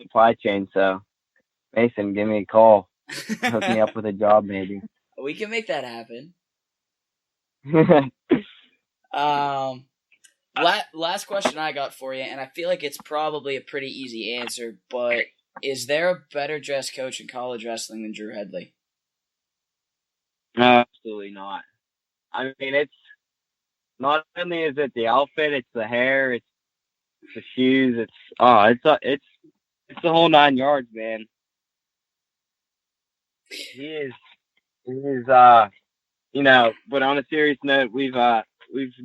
supply chain. So Mason, give me a call, hook me up with a job, maybe. We can make that happen. Last question I got for you, and I feel like it's probably a pretty easy answer, but is there a better dressed coach in college wrestling than Drew Headley? Absolutely not. I mean, it's not only is it the outfit, it's the hair, it's the shoes, it's the whole 9 yards, man. He is, but on a serious note, we've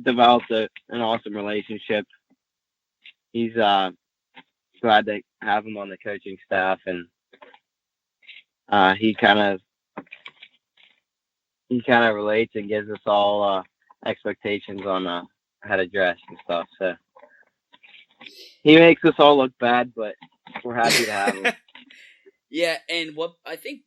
developed an awesome relationship. He's glad to have him on the coaching staff, and he kind of relates and gives us all expectations on how to dress and stuff. So he makes us all look bad, but we're happy to have him. Yeah, and what I think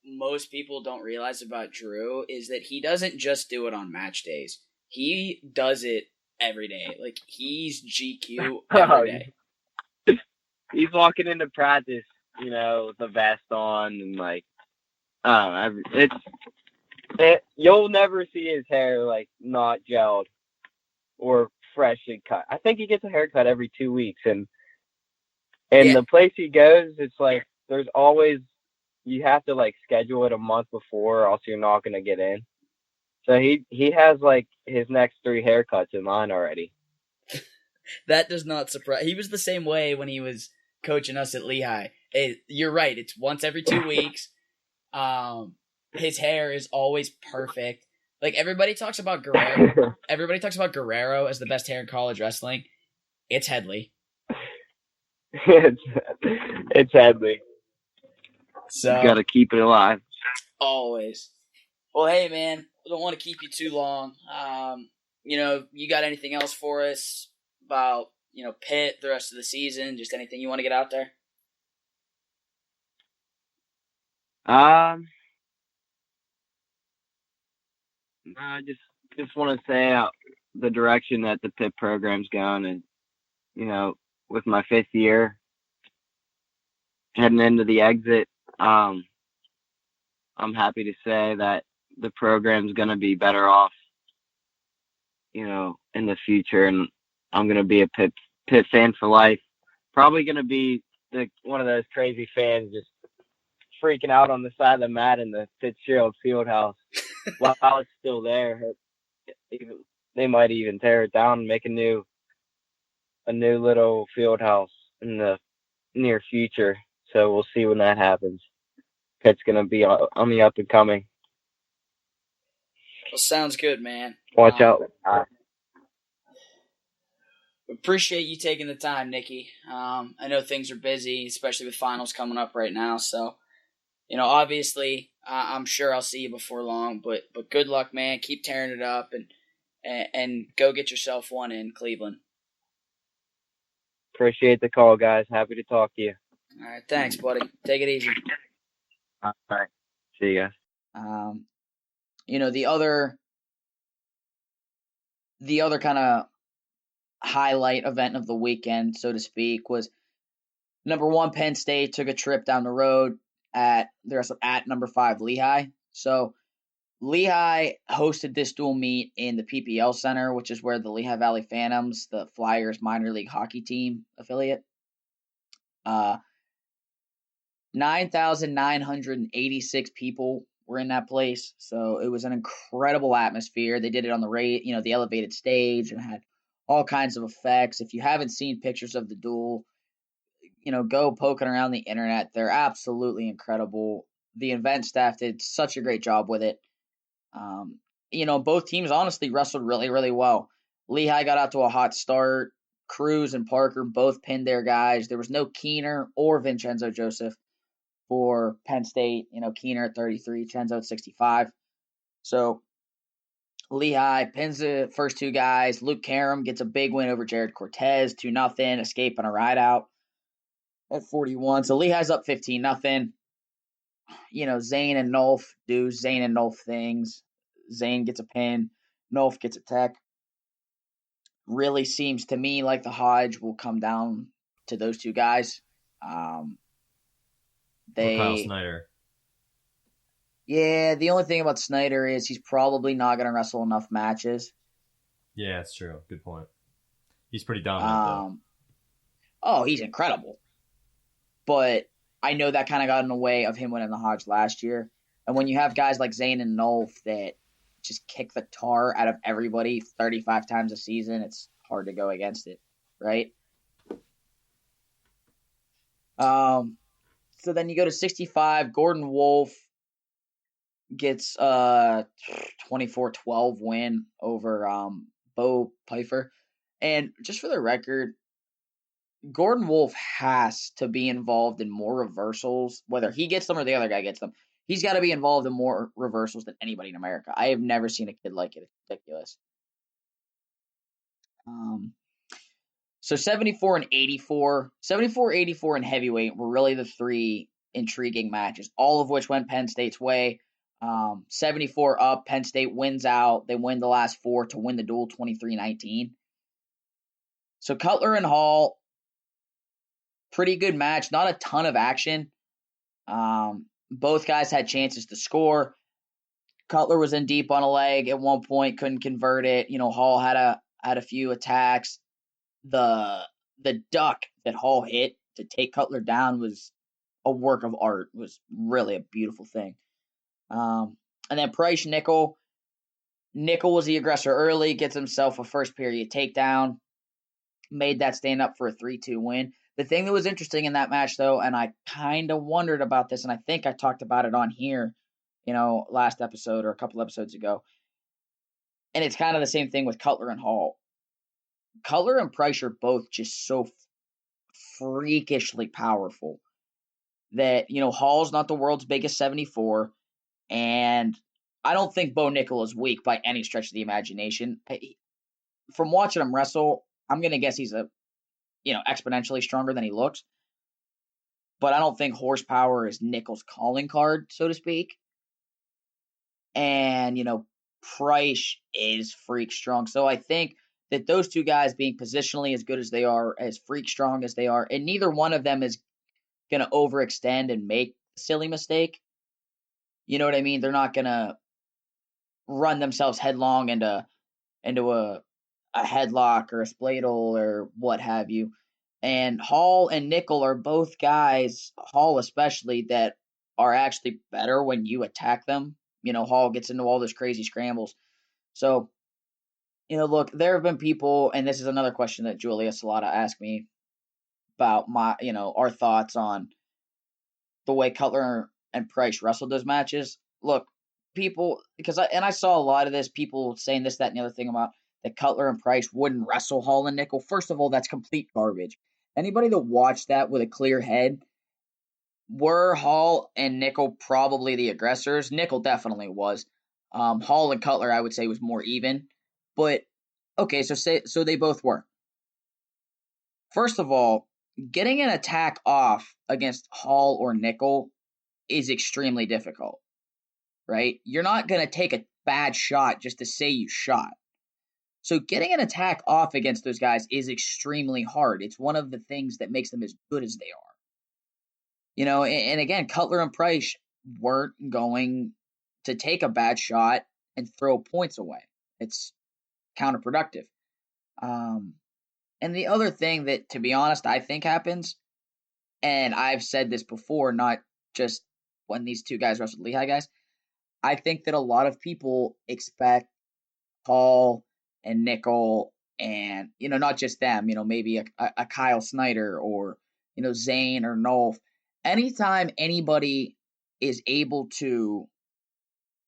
most people don't realize about Drew is that he doesn't just do it on match days. He does it every day. Like, he's GQ every day. He's walking into practice, with the vest on, and like, I don't know, you'll never see his hair like not gelled or freshly cut. I think he gets a haircut every 2 weeks, and the place he goes, it's like there's always, you have to like schedule it a month before, or else you're not gonna get in. So he has like his next 3 haircuts in line already. That does not surprise. He was the same way when he was coaching us at Lehigh. You're right. It's once every 2 weeks. His hair is always perfect. Like, everybody talks about Guerrero. Everybody talks about Guerrero as the best hair in college wrestling. It's Headley. It's Headley. So you gotta keep it alive. Always. Well, hey man, I don't want to keep you too long. You got anything else for us about Pitt the rest of the season? Just anything you want to get out there? I just want to say the direction that the Pitt program's going, and with my 5th year heading into the exit, I'm happy to say that the program's going to be better off, in the future, and I'm going to be a Pitt fan for life. Probably going to be one of those crazy fans just freaking out on the side of the mat in the Fitzgerald Fieldhouse while it's still there. They might even tear it down and make a new little field house in the near future. So we'll see when that happens. Pitt's going to be on the up and coming. Well, sounds good, man. Watch out. Appreciate you taking the time, Nicky. I know things are busy, especially with finals coming up right now. So, obviously, I'm sure I'll see you before long. But good luck, man. Keep tearing it up, and go get yourself one in Cleveland. Appreciate the call, guys. Happy to talk to you. All right, thanks, buddy. Take it easy. All right. See you guys. The other kind of highlight event of the weekend, so to speak, was Number 1, Penn State took a trip down the road at number 5, Lehigh. So Lehigh hosted this dual meet in the PPL Center, which is where the Lehigh Valley Phantoms, the Flyers minor league hockey team affiliate, 9,986 people were in that place. So it was an incredible atmosphere. They did it on the elevated stage, and had all kinds of effects. If you haven't seen pictures of the duel, go poking around the internet. They're absolutely incredible. The event staff did such a great job with it. Both teams honestly wrestled really, really well. Lehigh got out to a hot start. Cruz and Parker both pinned their guys. There was no Keener or Vincenzo Joseph for Penn State. Keener at 33, Chenzo at 65. So Lehigh pins the first two guys. Luke Karam gets a big win over Jared Cortez, 2-0, escape on a ride out at 41. So Lehigh's up 15-0. Zane and Nolf do Zane and Nolf things. Zane gets a pin. Nolf gets a tech. Really seems to me like the Hodge will come down to those two guys. Or Kyle Snyder. Yeah, the only thing about Snyder is he's probably not going to wrestle enough matches. Yeah, that's true. Good point. He's pretty dominant, though. Oh, he's incredible. But I know that kind of got in the way of him winning the Hodge last year. And when you have guys like Zane and Nolf that just kick the tar out of everybody 35 times a season, it's hard to go against it, right? So then you go to 65. Gordon Wolf gets a 24-12 win over Bo Pfeiffer. And just for the record, Gordon Wolf has to be involved in more reversals, whether he gets them or the other guy gets them. He's got to be involved in more reversals than anybody in America. I have never seen a kid like it. It's ridiculous. So 74 and 84. 74, 84, and heavyweight were really the three intriguing matches, all of which went Penn State's way. 74 up, Penn State wins out. They win the last four to win the duel 23-19. So Cutler and Hall, pretty good match. Not a ton of action. Both guys had chances to score. Cutler was in deep on a leg at one point, couldn't convert it. Hall had a few attacks. The duck that Hall hit to take Cutler down was a work of art. It was really a beautiful thing. And then Price Nickel. Nickel was the aggressor early, gets himself a first period takedown, made that stand up for a 3-2 win. The thing that was interesting in that match, though, and I kind of wondered about this, and I think I talked about it on here, last episode or a couple episodes ago, and it's kind of the same thing with Cutler and Hall. Cutler and Price are both just so freakishly powerful that, Hall's not the world's biggest 74, and I don't think Bo Nickel is weak by any stretch of the imagination. From watching him wrestle, I'm going to guess he's exponentially stronger than he looks. But I don't think horsepower is Nickel's calling card, so to speak. And, Price is freak strong. So I think that those two guys being positionally as good as they are, as freak strong as they are, and neither one of them is going to overextend and make a silly mistake. You know what I mean? They're not going to run themselves headlong into a headlock or a spladle or what have you. And Hall and Nickel are both guys, Hall especially, that are actually better when you attack them. Hall gets into all those crazy scrambles. So, look, there have been people, and this is another question that Julia Salata asked me about our thoughts on the way Cutler and Price wrestled those matches. Look, people, I saw a lot of this, people saying this, that, and the other thing about that Cutler and Price wouldn't wrestle Hall and Nickel. First of all, that's complete garbage. Anybody that watched that with a clear head, were Hall and Nickel probably the aggressors? Nickel definitely was. Hall and Cutler, I would say, was more even. But, okay, so they both were. First of all, getting an attack off against Hall or Nickel is extremely difficult, right? You're not going to take a bad shot just to say you shot. So getting an attack off against those guys is extremely hard. It's one of the things that makes them as good as they are. And again, Cutler and Price weren't going to take a bad shot and throw points away. It's counterproductive. And the other thing that, to be honest, I think happens, and I've said this before, not just when these two guys wrestled Lehigh guys, I think that a lot of people expect Paul and Nickel and, not just them, maybe a Kyle Snyder or, Zane or Nolf. Anytime anybody is able to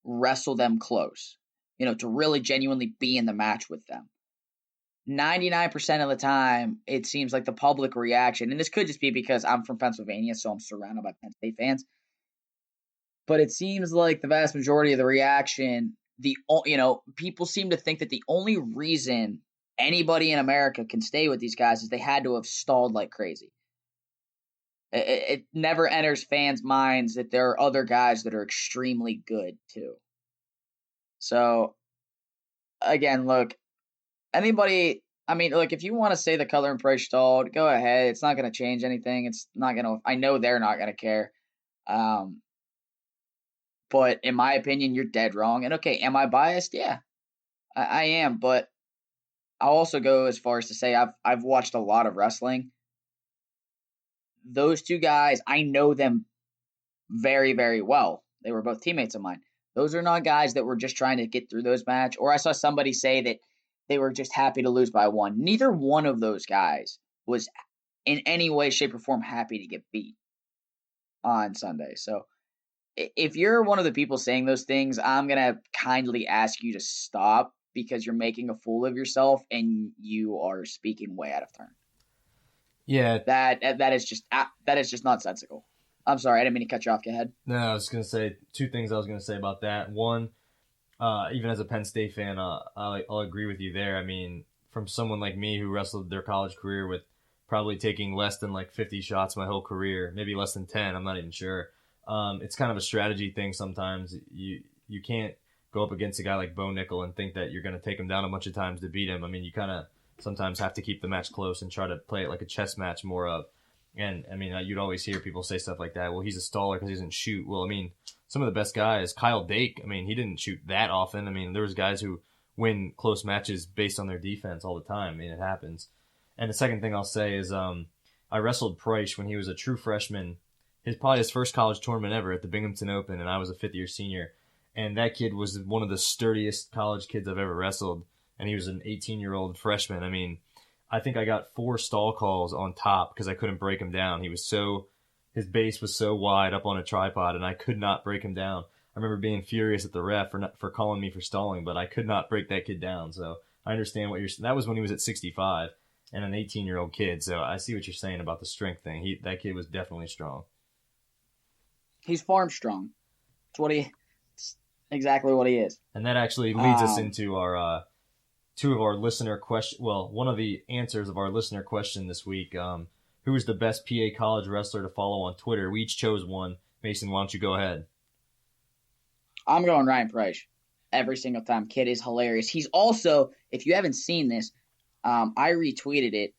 wrestle them close, to really genuinely be in the match with them, 99% of the time, it seems like the public reaction, and this could just be because I'm from Pennsylvania, so I'm surrounded by Penn State fans, but it seems like the vast majority of the reaction, people seem to think that the only reason anybody in America can stay with these guys is they had to have stalled like crazy. It never enters fans' minds that there are other guys that are extremely good too. So, again, look, if you want to say the Cutler and Price stalled, go ahead. It's not going to change anything. It's not going to, I know they're not going to care. But in my opinion, you're dead wrong. And okay, am I biased? Yeah, I am. But I'll also go as far as to say I've watched a lot of wrestling. Those two guys, I know them very, very well. They were both teammates of mine. Those are not guys that were just trying to get through those matches. Or I saw somebody say that they were just happy to lose by one. Neither one of those guys was in any way, shape, or form happy to get beat on Sunday. So if you're one of the people saying those things, I'm going to kindly ask you to stop because you're making a fool of yourself and you are speaking way out of turn. Yeah. That is just nonsensical. I'm sorry, I didn't mean to cut you off. Go ahead. No, I was going to say two things I was going to say about that. One, even as a Penn State fan, I'll agree with you there. I mean, from someone like me who wrestled their college career with probably taking less than like 50 shots my whole career, maybe less than 10, I'm not even sure. It's kind of a strategy thing sometimes. You can't go up against a guy like Bo Nickel and think that you're going to take him down a bunch of times to beat him. I mean, you kind of sometimes have to keep the match close and try to play it like a chess match more of. And, I mean, you'd always hear people say stuff like that. Well, he's a staller because he doesn't shoot. Well, I mean, some of the best guys, Kyle Dake, I mean, he didn't shoot that often. I mean, there was guys who win close matches based on their defense all the time. I mean, it happens. And the second thing I'll say is I wrestled Price when he was a true freshman. Probably his first college tournament ever at the Binghamton Open, and I was a fifth-year senior. And that kid was one of the sturdiest college kids I've ever wrestled, and he was an 18-year-old freshman. I mean, I think I got 4 stall calls on top because I couldn't break him down. His base was so wide up on a tripod, and I could not break him down. I remember being furious at the ref for calling me for stalling, but I could not break that kid down. So I understand what you're saying. That was when he was at 65 and an 18-year-old kid. So I see what you're saying about the strength thing. That kid was definitely strong. He's farm strong. It's exactly what he is. And that actually leads us into our two of our listener question. Well, one of the answers of our listener question this week. Who is the best PA college wrestler to follow on Twitter? We each chose one. Mason, why don't you go ahead? I'm going Ryan Price every single time. Kid is hilarious. He's also, if you haven't seen this, I retweeted it,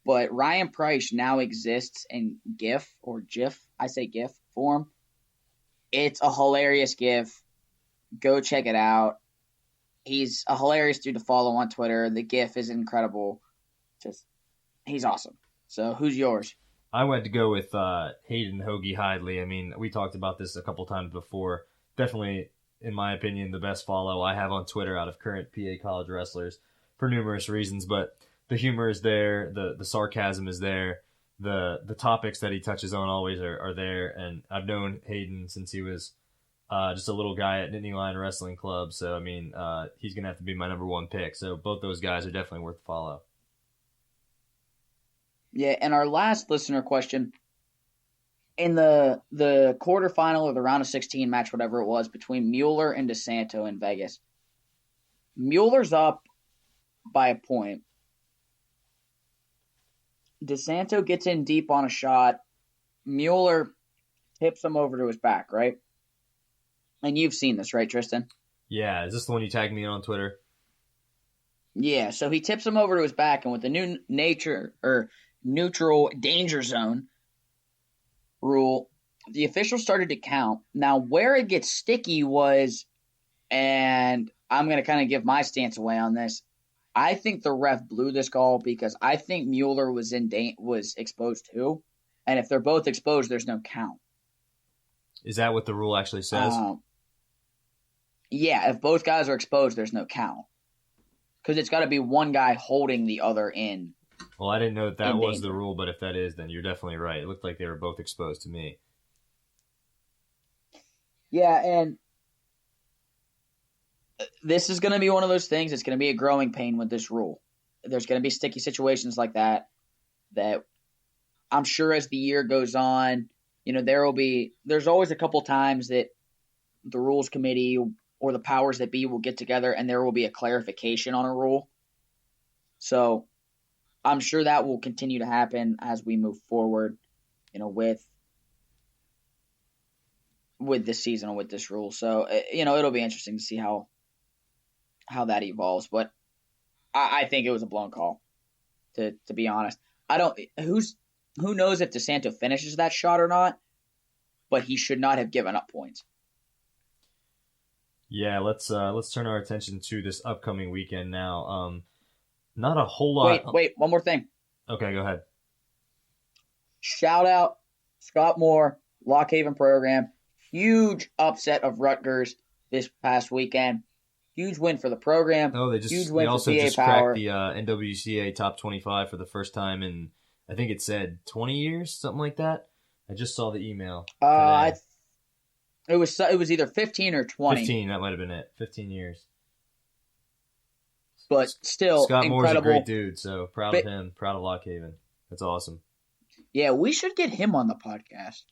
but Ryan Price now exists in GIF or GIF. I say GIF form. It's a hilarious GIF. Go check it out. He's a hilarious dude to follow on Twitter. The GIF is incredible. He's awesome. So who's yours? I went to go with Hayden Hoagie Hidley. I mean, we talked about this a couple times before. Definitely, in my opinion, the best follow I have on Twitter out of current PA college wrestlers for numerous reasons. But the humor is there. The sarcasm is there. The topics that he touches on always are there. And I've known Hayden since he was just a little guy at Nittany Lion Wrestling Club. So, I mean, he's going to have to be my number one pick. So both those guys are definitely worth the follow. Yeah, and our last listener question, in the quarterfinal or the round of 16 match, whatever it was, between Mueller and DeSanto in Vegas, Mueller's up by a point. DeSanto gets in deep on a shot. Mueller tips him over to his back, right? And you've seen this, right, Tristan? Yeah, is this the one you tagged me on Twitter? Yeah, so he tips him over to his back, and with the new neutral danger zone, rule, the officials started to count. Now, where it gets sticky was, and I'm going to kind of give my stance away on this, I think the ref blew this call because I think Mueller was exposed too. And if they're both exposed, there's no count. Is that what the rule actually says? Yeah, if both guys are exposed, there's no count. Because it's got to be one guy holding the other in. Well, I didn't know that was the rule, but if that is, then you're definitely right. It looked like they were both exposed to me. Yeah, and this is going to be one of those things. It's going to be a growing pain with this rule. There's going to be sticky situations like that I'm sure as the year goes on, there's always a couple times that the rules committee or the powers that be will get together and there will be a clarification on a rule. So I'm sure that will continue to happen as we move forward, with this season and with this rule. So, it'll be interesting to see how that evolves. But I think it was a blown call, to be honest. Who knows if DeSanto finishes that shot or not, but he should not have given up points. Yeah, let's turn our attention to this upcoming weekend now. Not a whole lot. Wait, one more thing. Okay, go ahead. Shout out Scott Moore, Lock Haven program. Huge upset of Rutgers this past weekend. Huge win for the program. Oh, they also just cracked the NWCA top 25 for the first time in, I think it said 20 years, something like that. I just saw the email. It was either 15 or 20. 15, that might have been it. 15 years. But still, Scott incredible. Moore's a great dude, so proud of him. Proud of Lock Haven. That's awesome. Yeah, we should get him on the podcast.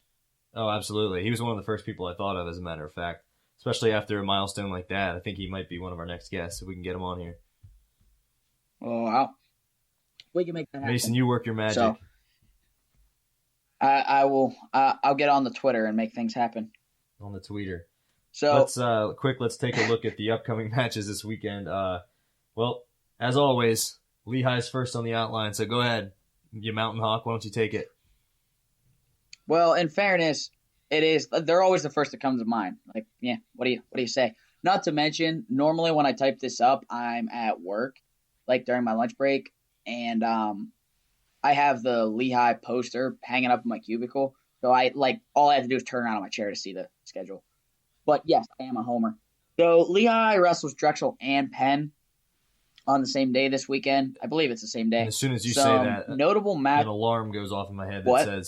Oh, absolutely. He was one of the first people I thought of, as a matter of fact. Especially after a milestone like that. I think he might be one of our next guests if we can get him on here. Oh, wow. We can make that happen. Mason, you work your magic. So, I will. I'll get on the Twitter and make things happen. On the tweeter. So let's take a look at the upcoming matches this weekend. Well, as always, Lehigh's first on the outline, so go ahead. You Mountain Hawk, why don't you take it? Well, in fairness, they're always the first that comes to mind. Like, yeah, what do you say? Not to mention, normally when I type this up, I'm at work, like during my lunch break, and I have the Lehigh poster hanging up in my cubicle. So all I have to do is turn around on my chair to see the schedule. But yes, I am a homer. So Lehigh wrestles Drexel and Penn on the same day this weekend. I believe it's the same day. And as soon as you say that, notable match, an alarm goes off in my head that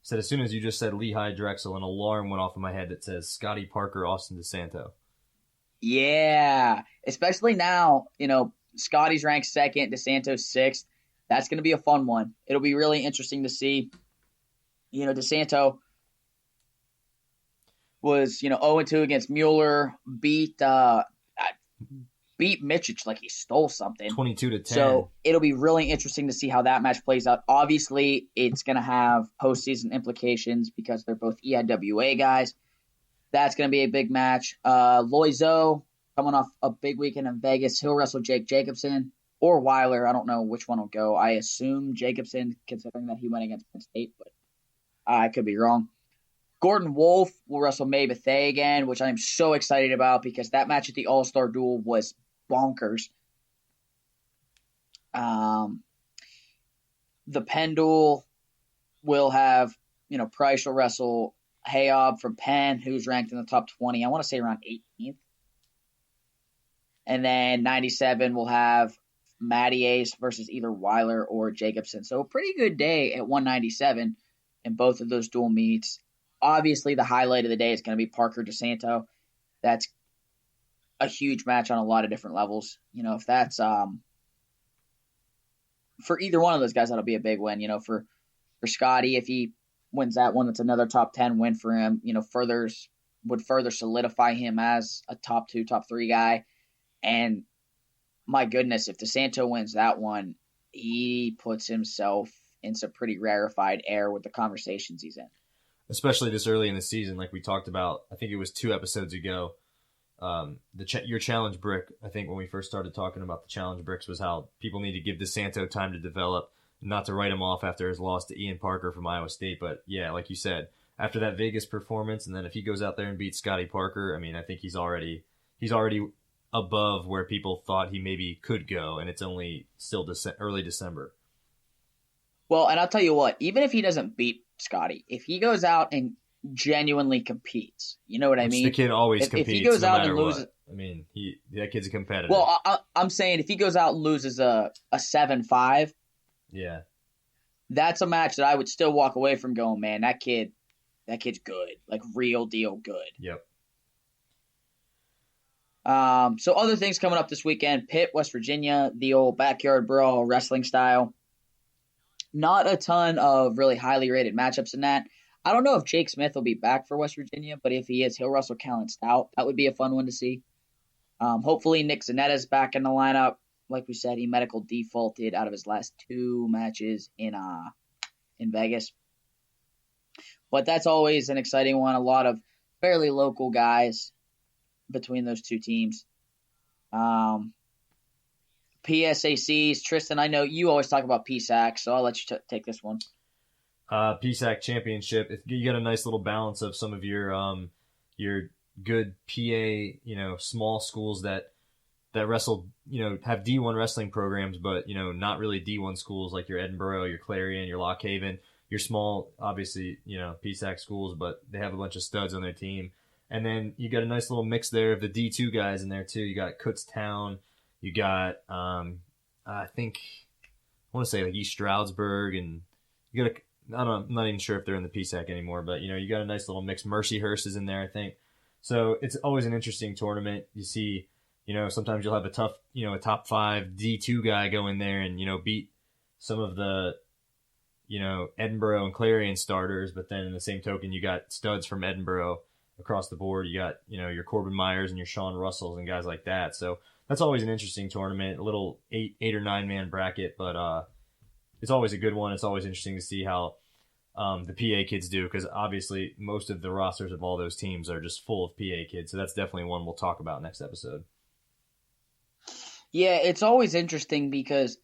said as soon as you just said Lehigh Drexel, an alarm went off in my head that says Scotty Parker, Austin DeSanto. Yeah, especially now, Scotty's ranked second, DeSanto's sixth. That's going to be a fun one. It'll be really interesting to see. DeSanto was, 0-2 against Mueller, beat Mitchich like he stole something. 22-10. So it'll be really interesting to see how that match plays out. Obviously, it's going to have postseason implications because they're both EIWA guys. That's going to be a big match. Loiseau, coming off a big weekend in Vegas, he'll wrestle Jake Jacobson or Weiler. I don't know which one will go. I assume Jacobson, considering that he went against Penn State, but I could be wrong. Gordon Wolf will wrestle May Bethea again, which I'm so excited about because that match at the All-Star Duel was bonkers. The Penn Duel will have, Price will wrestle Hayob from Penn, who's ranked in the top 20. I want to say around 18th. And then 97 will have Matty Ace versus either Weiler or Jacobson. So a pretty good day at 197 in both of those dual meets. Obviously, the highlight of the day is going to be Parker DeSanto. That's a huge match on a lot of different levels. If that's for either one of those guys, that'll be a big win. For Scotty, if he wins that one, that's another top 10 win for him. Would further solidify him as a top 2, top 3 guy. And my goodness, if DeSanto wins that one, he puts himself in some pretty rarefied air with the conversations he's in. Especially this early in the season, like we talked about, I think it was 2 episodes ago. Your challenge brick, I think when we first started talking about the challenge bricks, was how people need to give DeSanto time to develop, not to write him off after his loss to Ian Parker from Iowa State. But yeah, like you said, after that Vegas performance. And then if he goes out there and beats Scotty Parker, I mean, I think he's already above where people thought he maybe could go, and it's only still early December. Well, and I'll tell you what, even if he doesn't beat Scotty, if he goes out and genuinely competes, you know what I mean? The kid always competes. If he goes out and loses, what. I mean, that kid's a competitor. Well, I'm saying if he goes out and loses a 7-5, yeah, that's a match that I would still walk away from going, man, that kid's good, like real deal good. Yep. So other things coming up this weekend: Pitt, West Virginia, the old backyard brawl, wrestling style. Not a ton of really highly rated matchups in that. I don't know if Jake Smith will be back for West Virginia, but if he is, he'll wrestle Kellen Stout. That would be a fun one to see. Hopefully Nick Zanetta is back in the lineup. Like we said, he medical defaulted out of his last 2 matches in Vegas. But that's always an exciting one. A lot of fairly local guys between those 2 teams. PSACs, Tristan, I know you always talk about PSAC, so I'll let you take this one. PSAC championship. You got a nice little balance of some of your good PA, small schools that wrestle, have D1 wrestling programs, but not really D1 schools like your Edinboro, your Clarion, your Lock Haven, your small, obviously, PSAC schools, but they have a bunch of studs on their team. And then you got a nice little mix there of the D2 guys in there too. You got Kutztown. You got, I want to say like East Stroudsburg, and you got I'm not even sure if they're in the PSAC anymore, but you got a nice little mix. Mercyhurst is in there, I think. So it's always an interesting tournament. You see, sometimes you'll have a tough, a top 5 D2 guy go in there and, beat some of the, Edinboro and Clarion starters, but then in the same token, you got studs from Edinboro across the board. You got, your Corbin Myers and your Sean Russells and guys like that. So that's always an interesting tournament, a little 8 or 9 man bracket, but it's always a good one. It's always interesting to see how the PA kids do, because obviously most of the rosters of all those teams are just full of PA kids. So that's definitely one we'll talk about next episode. Yeah, it's always interesting because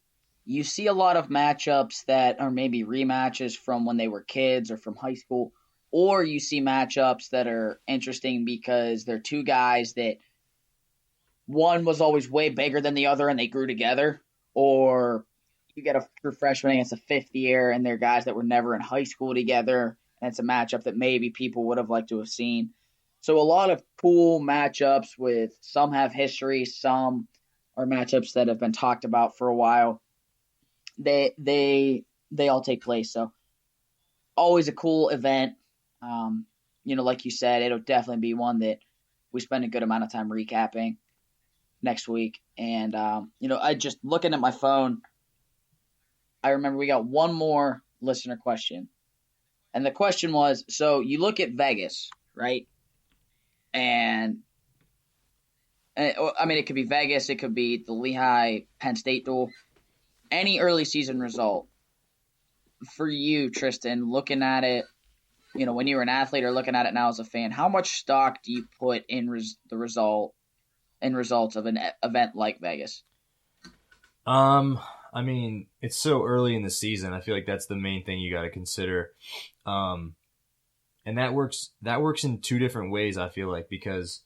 you see a lot of matchups that are maybe rematches from when they were kids or from high school, or you see matchups that are interesting because they're 2 guys that one was always way bigger than the other and they grew together, or you get a true freshman against a 5th year and they're guys that were never in high school together, and it's a matchup that maybe people would have liked to have seen. So a lot of cool matchups with some have history, some are matchups that have been talked about for a while. They all take place. So always a cool event. Like you said, it'll definitely be one that we spend a good amount of time recapping next week. And, I just looking at my phone, I remember we got one more listener question. And the question was, so you look at Vegas, right? And it could be Vegas, it could be the Lehigh Penn State duel. Any early season result for you, Tristan, looking at it, when you were an athlete or looking at it now as a fan, how much stock do you put in the results of an event like Vegas? It's so early in the season. I feel like that's the main thing you got to consider. And that works in 2 different ways, I feel like, because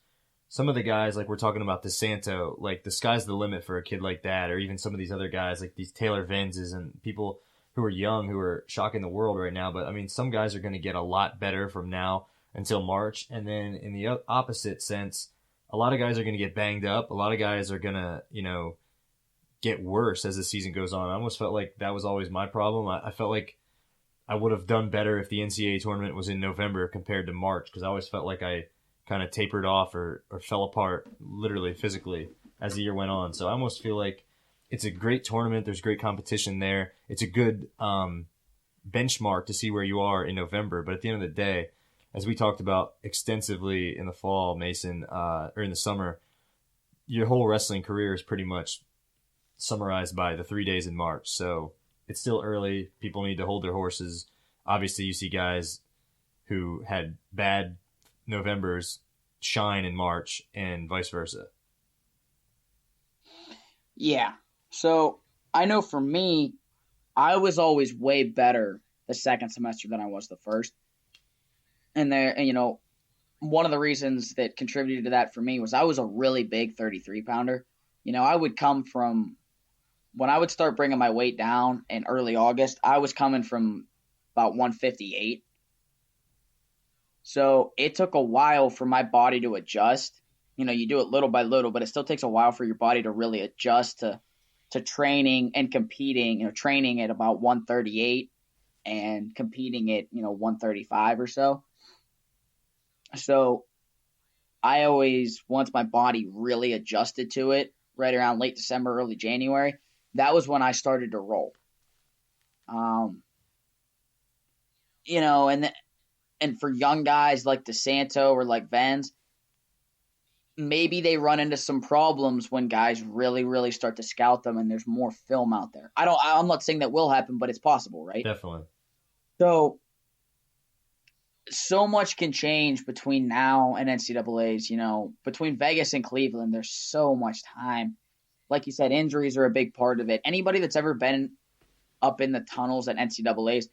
some of the guys, like we're talking about DeSanto, like the sky's the limit for a kid like that, or even some of these other guys, like these Taylor Vinces and people who are young, who are shocking the world right now. But some guys are going to get a lot better from now until March. And then in the opposite sense, a lot of guys are going to get banged up. A lot of guys are going to, get worse as the season goes on. I almost felt like that was always my problem. I felt like I would have done better if the NCAA tournament was in November compared to March, because I always felt like I kind of tapered off or fell apart, literally physically, as the year went on. So I almost feel like it's a great tournament. There's great competition there. It's a good benchmark to see where you are in November. But at the end of the day, as we talked about extensively in the fall, Mason, or in the summer, your whole wrestling career is pretty much summarized by the 3 days in March. So it's still early. People need to hold their horses. Obviously, you see guys who had bad Novembers shine in March and vice versa. Yeah. So I know for me, I was always way better the second semester than I was the first. And there, and, you know, one of the reasons that contributed to that for me was I was a really big 33 pounder. You know, I would come from, when I would start bringing my weight down in early August, I was coming from about 158. So it took a while for my body to adjust. You know, you do it little by little, but it still takes a while for your body to really adjust to training and competing, you know, training at about 138 and competing at, you know, 135 or so. So I always, once my body really adjusted to it, right around late December, early January, that was when I started to roll. You know, and for young guys like DeSanto or like Vans, maybe they run into some problems when guys really, really start to scout them and there's more film out there. I'm not saying that will happen, but it's possible, right? Definitely. So much can change between now and NCAAs, you know, between Vegas and Cleveland, there's so much time. Like you said, injuries are a big part of it. Anybody that's ever been up in the tunnels at NCAAs,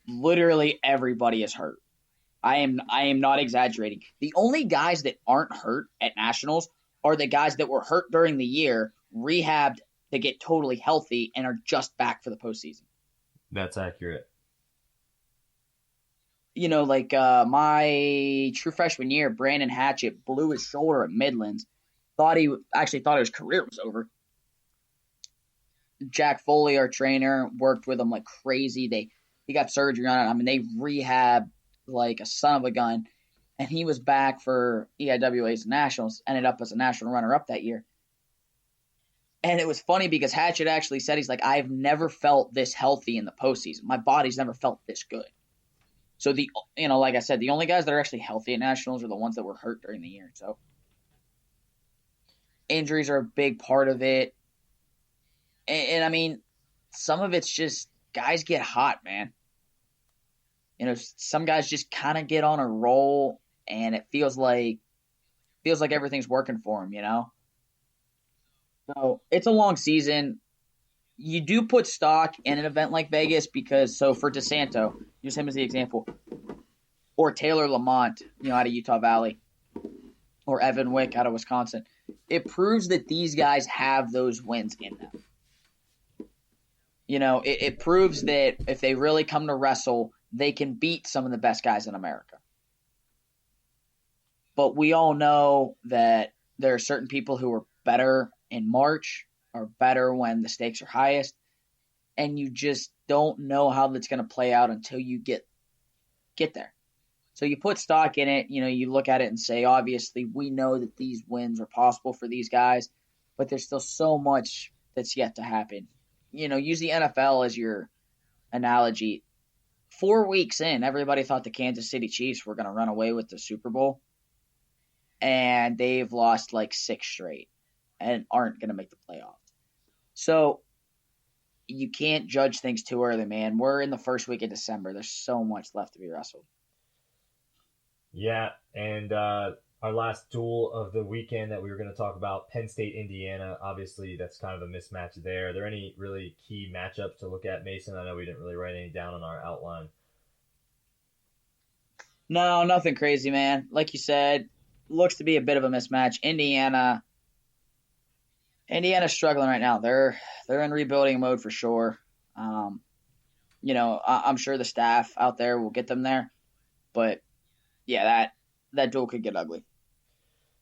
literally everybody is hurt. I am not exaggerating. The only guys that aren't hurt at nationals are the guys that were hurt during the year, rehabbed to get totally healthy, and are just back for the postseason. That's accurate. You know, like my true freshman year, Brandon Hatchett blew his shoulder at Midlands. Thought his career was over. Jack Foley, our trainer, worked with him like crazy. He got surgery on it. I mean, they rehabbed like a son of a gun, and he was back for EIWA's nationals, ended up as a national runner-up that year. And it was funny because Hatchett actually said, he's like, I've never felt this healthy in the postseason. My body's never felt this good. So like I said, the only guys that are actually healthy at nationals are the ones that were hurt during the year. So injuries are a big part of it. And I mean, some of it's just guys get hot, man. You know, some guys just kind of get on a roll, and it feels like everything's working for them, you know? So it's a long season. You do put stock in an event like Vegas because, so for DeSanto, use him as the example, or Taylor Lamont, you know, out of Utah Valley, or Evan Wick out of Wisconsin, it proves that these guys have those wins in them. You know, it proves that if they really come to wrestle, they can beat some of the best guys in America. But we all know that there are certain people who are better in March, or better when the stakes are highest, and you just don't know how that's going to play out until you get there. So you put stock in it, you know, you look at it and say, obviously, we know that these wins are possible for these guys, but there's still so much that's yet to happen. You know, use the NFL as your analogy. 4 weeks in, everybody thought the Kansas City Chiefs were going to run away with the Super Bowl, and they've lost like 6 straight and aren't going to make the playoffs. So you can't judge things too early, man. We're in the first week of December. There's so much left to be wrestled. Yeah, and our last duel of the weekend that we were going to talk about, Penn State, Indiana. Obviously, that's kind of a mismatch there. Are there any really key matchups to look at, Mason? I know we didn't really write any down on our outline. No, nothing crazy, man. Like you said, looks to be a bit of a mismatch. Indiana's struggling right now. They're in rebuilding mode for sure. You know, I'm sure the staff out there will get them there, but yeah, that duel could get ugly.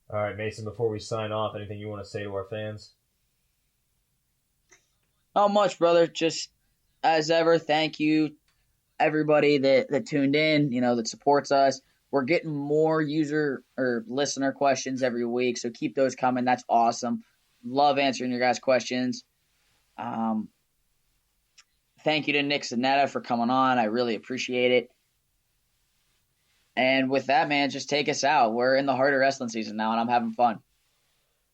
All right, Mason, before we sign off, anything you want to say to our fans? Not much, brother. Just as ever, thank you, everybody that tuned in, you know, that supports us. We're getting more user or listener questions every week, so keep those coming. That's awesome. Love answering your guys' questions. Thank you to Nick Zanetta for coming on. I really appreciate it. And with that, man, just take us out. We're in the heart of wrestling season now, and I'm having fun.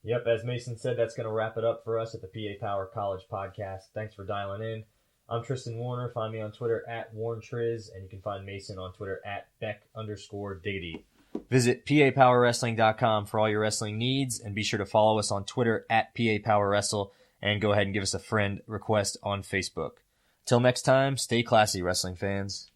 Yep, as Mason said, that's going to wrap it up for us at the PA Power College Podcast. Thanks for dialing in. I'm Tristan Warner. Find me on Twitter at WarnTriz, and you can find Mason on Twitter at Beck_Diggity. Visit PAPowerWrestling.com for all your wrestling needs, and be sure to follow us on Twitter at PAPowerWrestle, and go ahead and give us a friend request on Facebook. Till next time, stay classy, wrestling fans.